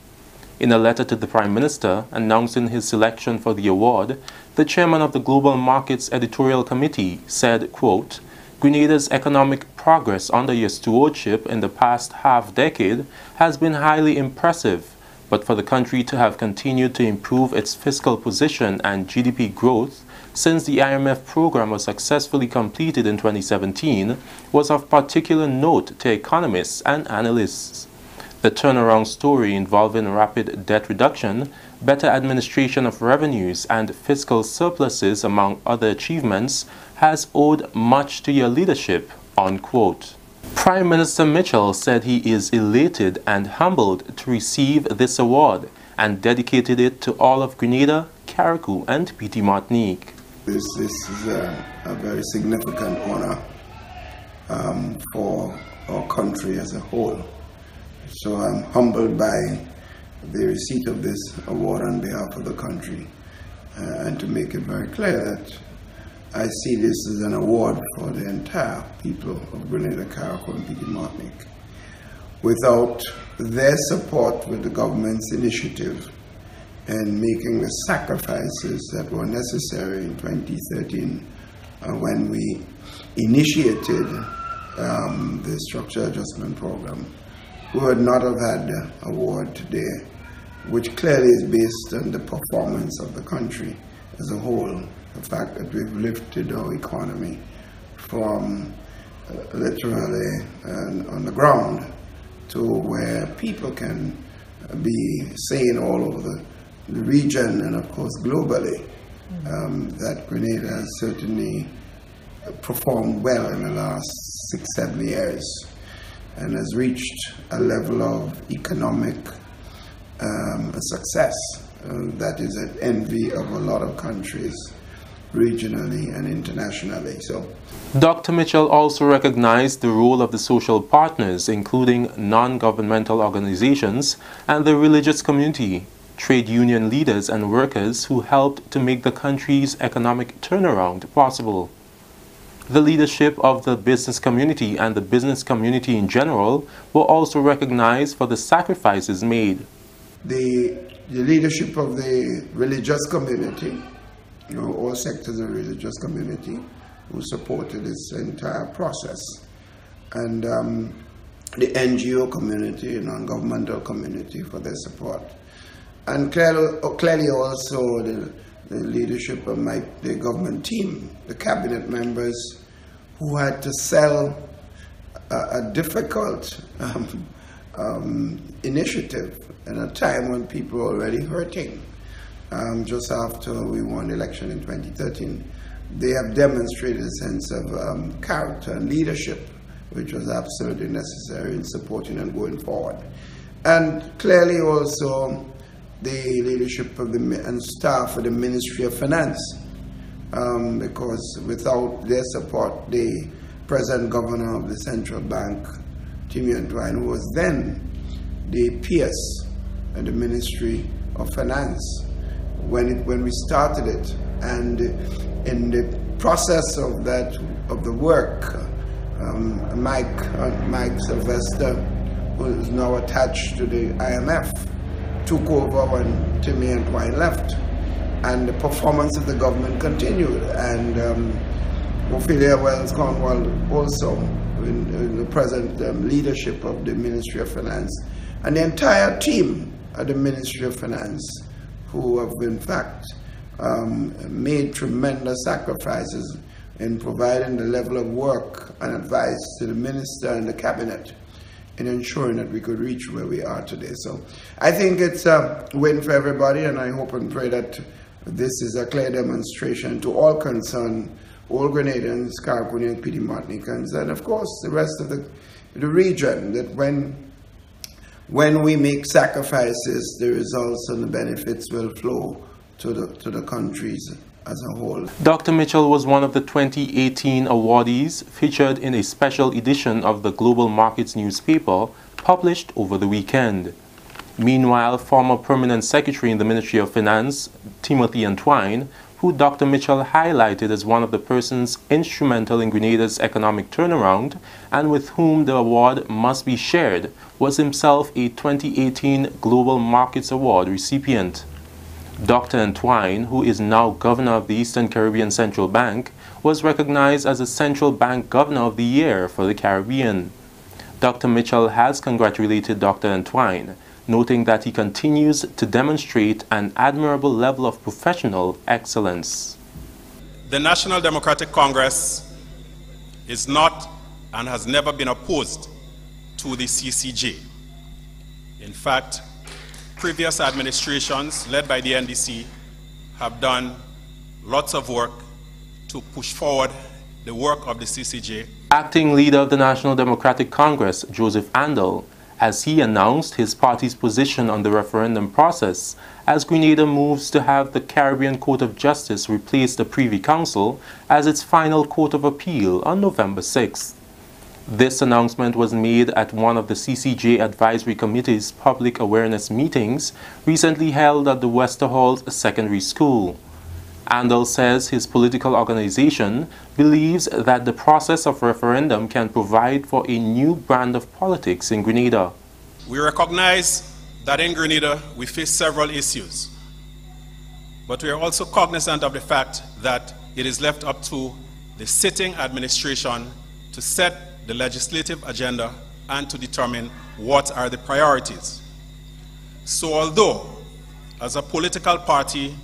In a letter to the Prime Minister announcing his selection for the award, the chairman of the Global Markets Editorial Committee said, quote, "Grenada's economic progress under your stewardship in the past half-decade has been highly impressive, but for the country to have continued to improve its fiscal position and GDP growth since the IMF program was successfully completed in 2017 was of particular note to economists and analysts. The turnaround story involving rapid debt reduction, better administration of revenues, and fiscal surpluses, among other achievements, has owed much to your leadership," unquote. Prime Minister Mitchell said he is elated and humbled to receive this award and dedicated it to all of Grenada, Carriacou, and Petite Martinique. This is a very significant honor for our country as a whole. So I'm humbled by the receipt of this award on behalf of the country, and to make it very clear that I see this as an award for the entire people of Grenada, Carriacou, and Petite Martinique. Without their support with the government's initiative and making the sacrifices that were necessary in 2013 when we initiated the Structural Adjustment Program, we would not have had the award today, which clearly is based on the performance of the country as a whole. The fact that we've lifted our economy from literally on the ground to where people can be seen all over the region and of course globally, that Grenada has certainly performed well in the last 6-7 years and has reached a level of economic success that is an envy of a lot of countries regionally and internationally. So, Dr. Mitchell also recognized the role of the social partners, including non-governmental organizations and the religious community, trade union leaders and workers who helped to make the country's economic turnaround possible. The leadership of the business community and the business community in general were also recognized for the sacrifices made. The leadership of the religious community, all sectors of the religious community who supported this entire process, and the NGO community, non-governmental community, for their support. And clearly also the leadership of the government team, the cabinet members who had to sell a difficult initiative at a time when people were already hurting. Just after we won the election in 2013, they have demonstrated a sense of character and leadership, which was absolutely necessary in supporting and going forward. And clearly also the leadership of and staff of the Ministry of Finance, because without their support, the present governor of the central bank, Timmy Antwine, who was then the PS at the Ministry of Finance when we started it, and in the process of the work, Mike Sylvester, who is now attached to the IMF, took over when Timmy Antwine left, and the performance of the government continued. And Ophelia Wells Cornwall also in the present leadership of the Ministry of Finance, and the entire team at the Ministry of Finance, who have in fact made tremendous sacrifices in providing the level of work and advice to the minister and the cabinet in ensuring that we could reach where we are today. So I think it's a win for everybody, and I hope and pray that this is a clear demonstration to all concerned, all Grenadians, Caribbean, Petite Martinicans, and of course the rest of the region, that when we make sacrifices, the results and the benefits will flow to the countries as a whole. Dr. Mitchell was one of the 2018 awardees featured in a special edition of the Global Markets newspaper published over the weekend. Meanwhile, former Permanent Secretary in the Ministry of Finance, Timothy Antwine, who Dr. Mitchell highlighted as one of the persons instrumental in Grenada's economic turnaround and with whom the award must be shared, was himself a 2018 Global Markets Award recipient. Dr. Antwine, who is now Governor of the Eastern Caribbean Central Bank, was recognized as the Central Bank Governor of the Year for the Caribbean. Dr. Mitchell has congratulated Dr. Antwine, noting that he continues to demonstrate an admirable level of professional excellence. The National Democratic Congress is not and has never been opposed to the CCJ. In fact, previous administrations led by the NDC have done lots of work to push forward the work of the CCJ. Acting leader of the National Democratic Congress, Joseph Andel, as he announced his party's position on the referendum process as Grenada moves to have the Caribbean Court of Justice replace the Privy Council as its final court of appeal on November 6th. This announcement was made at one of the CCJ Advisory Committee's public awareness meetings recently held at the Westerhalls Secondary School. Andel says his political organization believes that the process of referendum can provide for a new brand of politics in Grenada. We recognize that in Grenada we face several issues, but we are also cognizant of the fact that it is left up to the sitting administration to set the legislative agenda and to determine what are the priorities. So although as a political party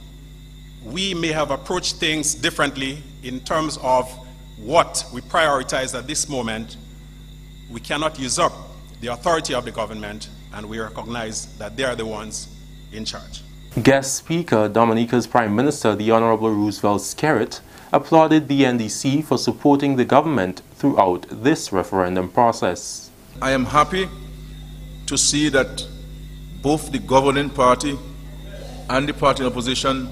we may have approached things differently in terms of what we prioritize at this moment, we cannot usurp the authority of the government, and we recognize that they are the ones in charge. Guest speaker, Dominica's Prime Minister, the Honorable Roosevelt Skerrit, applauded the NDC for supporting the government throughout this referendum process. I am happy to see that both the governing party and the party in opposition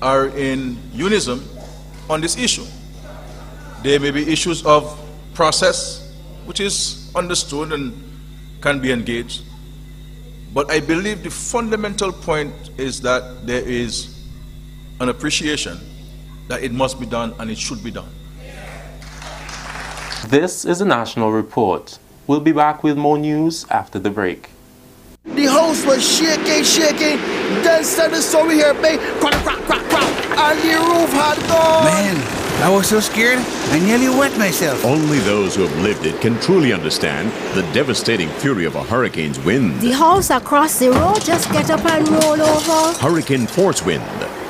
are in unison on this issue. There may be issues of process, which is understood and can be engaged, but I believe the fundamental point is that there is an appreciation that it must be done and it should be done. This is a national report. We'll be back with more news after the break. The house was shaking, then suddenly saw we hear bang, crack, and the roof had gone. Man, I was so scared, I nearly wet myself. Only those who have lived it can truly understand the devastating fury of a hurricane's wind. The house across the road just get up and roll over. Hurricane force wind.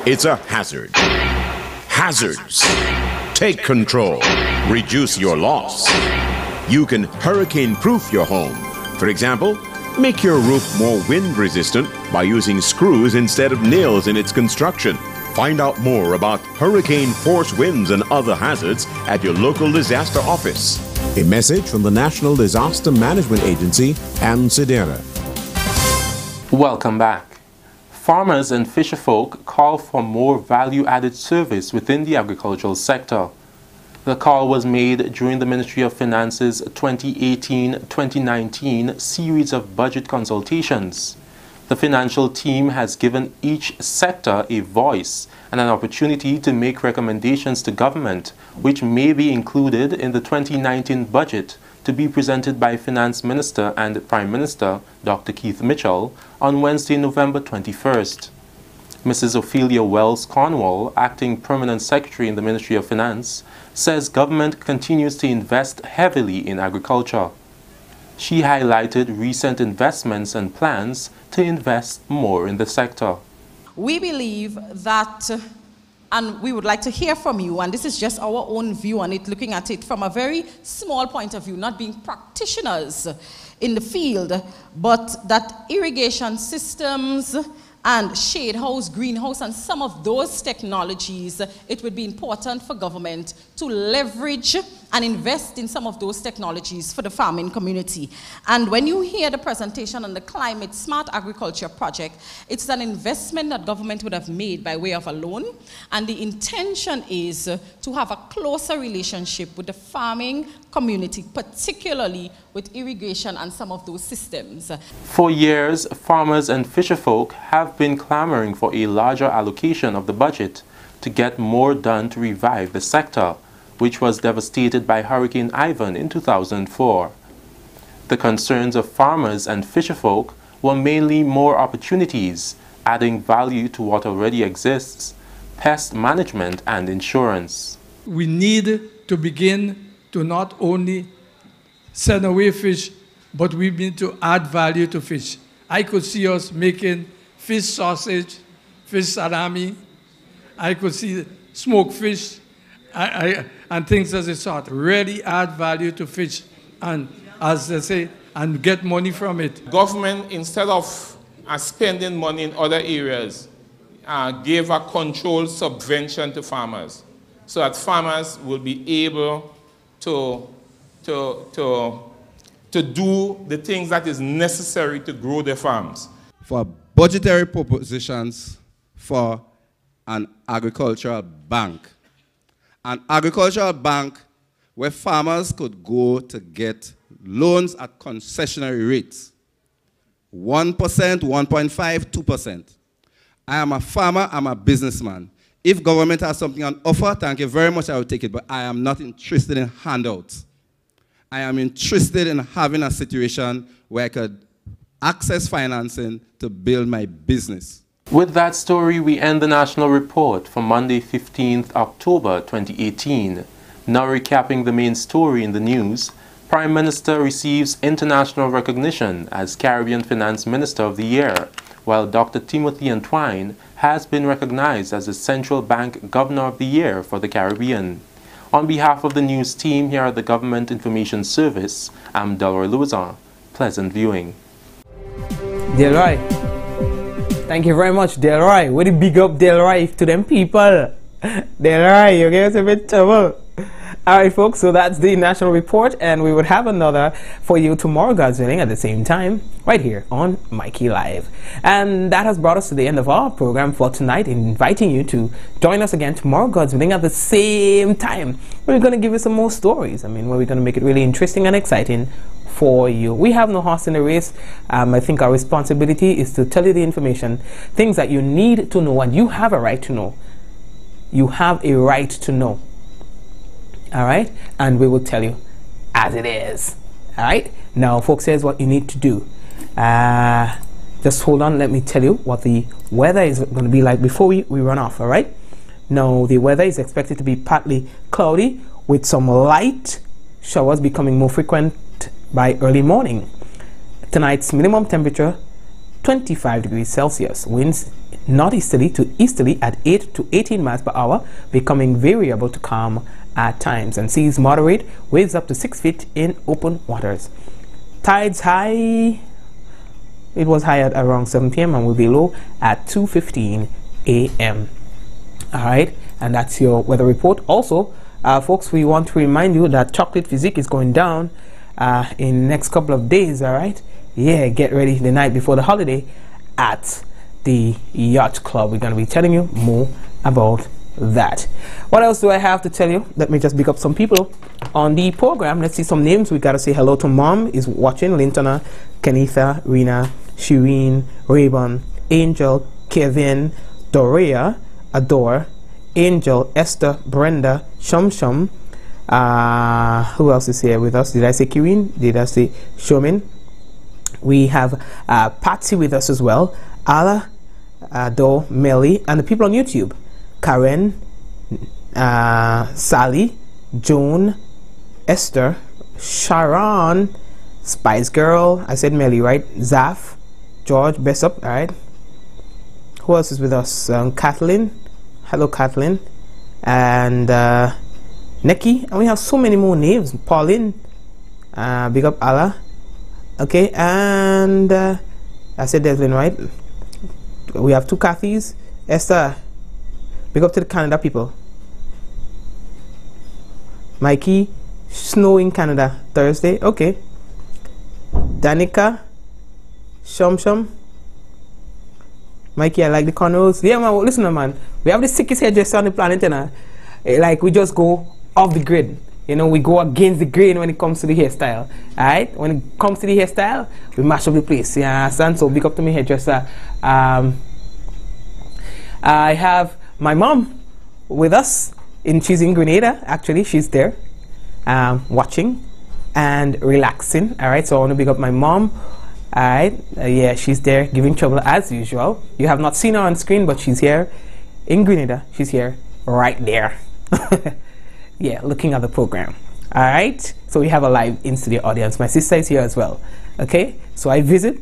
It's a hazard. Hazards. Take control. Reduce your loss. You can hurricane-proof your home. For example, make your roof more wind-resistant by using screws instead of nails in its construction. Find out more about hurricane force winds and other hazards at your local disaster office. A message from the National Disaster Management Agency and SEDERA. Welcome back. Farmers and fisherfolk call for more value-added service within the agricultural sector. The call was made during the Ministry of Finance's 2018-2019 series of budget consultations. The financial team has given each sector a voice and an opportunity to make recommendations to government, which may be included in the 2019 budget to be presented by Finance Minister and Prime Minister Dr. Keith Mitchell on Wednesday, November 21st. Mrs. Ophelia Wells Cornwall, Acting Permanent Secretary in the Ministry of Finance, says government continues to invest heavily in agriculture. She highlighted recent investments and plans to invest more in the sector. We believe that, and we would like to hear from you, and this is just our own view on it, looking at it from a very small point of view, not being practitioners in the field, but that irrigation systems and shade house, greenhouse, and some of those technologies, it would be important for government to leverage and invest in some of those technologies for the farming community. And when you hear the presentation on the Climate Smart Agriculture Project, it's an investment that government would have made by way of a loan, and the intention is to have a closer relationship with the farming community, particularly with irrigation and some of those systems. For years, farmers and fisherfolk have been clamoring for a larger allocation of the budget to get more done to revive the sector, which was devastated by Hurricane Ivan in 2004. The concerns of farmers and fisherfolk were mainly more opportunities, adding value to what already exists, pest management and insurance. We need to begin to not only send away fish, but we need to add value to fish. I could see us making fish sausage, fish salami. I could see smoked fish, and things as a sort. Really add value to fish, and as they say, and get money from it. Government, instead of spending money in other areas, gave a controlled subvention to farmers, so that farmers will be able to do the things that is necessary to grow their farms. For budgetary propositions for an agricultural bank. An agricultural bank where farmers could go to get loans at concessionary rates. 1%, 1.5%, 2%. I am a farmer, I'm a businessman. If government has something on offer, thank you very much, I will take it, but I am not interested in handouts. I am interested in having a situation where I could access financing to build my business. With that story, we end the National Report for Monday, 15th October 2018. Now recapping the main story in the news, Prime Minister receives international recognition as Caribbean Finance Minister of the Year, while Dr. Timothy Antwine has been recognized as the Central Bank Governor of the Year for the Caribbean. On behalf of the news team here at the Government Information Service, I'm Delroy Louison. Pleasant viewing. Delroy. Thank you very much, Delroy. What a big up Delroy to them people. Delroy, you gave us a bit trouble. Alright folks, so that's the National Report, and we would have another for you tomorrow, God's willing, at the same time, right here on Mikey Live. And that has brought us to the end of our program for tonight, inviting you to join us again tomorrow, God's willing, at the same time. We're going to give you some more stories. We're going to make it really interesting and exciting for you. We have no horse in the race. I think our responsibility is to tell you the information, things that you need to know, and you have a right to know. You have a right to know. Alright, and we will tell you as it is. Alright, now folks, here's what you need to do. Just hold on, let me tell you what the weather is going to be like before we run off. Alright, now the weather is expected to be partly cloudy with some light showers becoming more frequent by early morning. Tonight's minimum temperature 25 degrees Celsius, winds northeasterly to easterly at 8 to 18 miles per hour, becoming variable to calm at times, and seas moderate, waves up to 6 feet in open waters. Tides high, it was high at around 7 p.m. and will be low at 2:15 a.m. All right, and that's your weather report. Also, folks, we want to remind you that chocolate physique is going down in next couple of days. All right, yeah, get ready the night before the holiday at the Yacht Club. We're going to be telling you more about that. What else do I have to tell you? Let me just pick up some people on the program. Let's see some names. We got to say hello to Mom is watching. Lintona, Kenitha, Rena, Shireen, Rayburn, Angel, Kevin, Doria, Adore, Angel, Esther, Brenda, Shum Shum. Who else is here with us? Did I say Kirin? Did I say Shomin? We have Patsy with us as well. Ala, Do, Melly, and the people on YouTube. Karen, Sally, Joan, Esther, Sharon, Spice Girl, I said Melly, right? Zaf, George, Bessup, alright. Who else is with us? Kathleen, hello Kathleen, and Nikki, and we have so many more names. Pauline, big up Allah, okay, and I said Devlin, right? We have two Kathys. Esther, big up to the Canada people. Mikey, snow in Canada Thursday, okay. Danica, Shum Shum. Mikey, I like the cornrows. Yeah, man, listen, man. We have the sickest hairdresser on the planet, like, we just go off the grid. You know, we go against the grain when it comes to the hairstyle. Alright? When it comes to the hairstyle, we mash up the place. Yeah, so big up to me hairdresser. I have my mom with us. She's in Grenada, actually. She's there watching and relaxing. Alright, so I want to big up my mom. Alright, yeah, she's there giving trouble as usual. You have not seen her on screen, but she's here in Grenada. She's here right there. Yeah, looking at the program. Alright, so we have a live in-studio audience. My sister is here as well. Okay, so I visited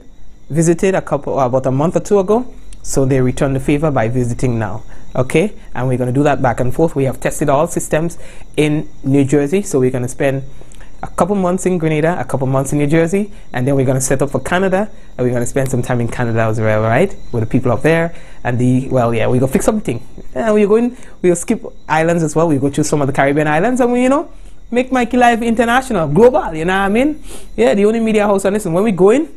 about a month or two ago, so they returned the favor by visiting now. Okay, and we're going to do that back and forth. We have tested all systems in New Jersey, so we're going to spend a couple months in Grenada, a couple months in New Jersey, and then we're going to set up for Canada, and we're going to spend some time in Canada as well, right? With the people up there, and well, yeah, we're going to fix something. We'll skip islands as well. We'll go to some of the Caribbean islands, and we, make Mikey Live international, global, you know what I mean? Yeah, the only media house, and listen, when we go in,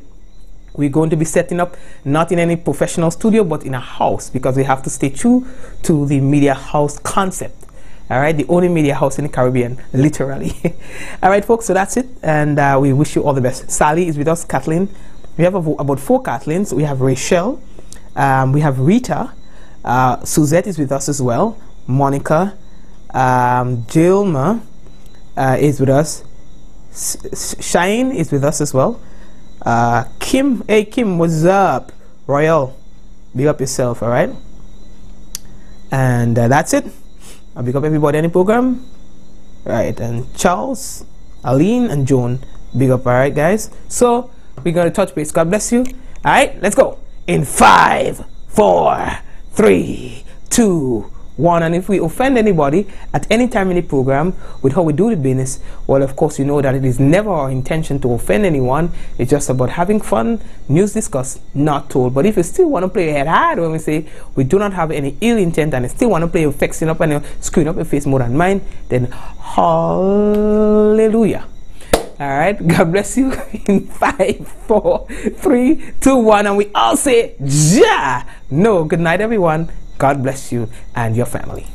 we're going to be setting up not in any professional studio, but in a house, because we have to stay true to the media house concept. All right, the only media house in the Caribbean, literally. All right, folks, so that's it, and we wish you all the best. Sally is with us, Kathleen. We have about 4 Kathleens. We have Rachel, we have Rita, Suzette is with us as well, Monica, Jilma is with us, Shine is with us as well, Kim, hey Kim, what's up? Royal, big up yourself, all right? And that's it. I'll big up everybody on the program. Right, and Charles, Aline, and Joan, big up, all right, guys? So, we're going to touch base. God bless you. All right, let's go. In 5, 4, 3, 2, 1. And if we offend anybody at any time in the program with how we do the business, well, of course, you know that it is never our intention to offend anyone. It's just about having fun, news discussed, not told. But if you still want to play your head hard when we say we do not have any ill intent and you still want to play fixing up and screwing up your face more than mine, then hallelujah. All right, God bless you. In 5, 4, 3, 2, 1, and we all say, Ja! No, good night, everyone. God bless you and your family.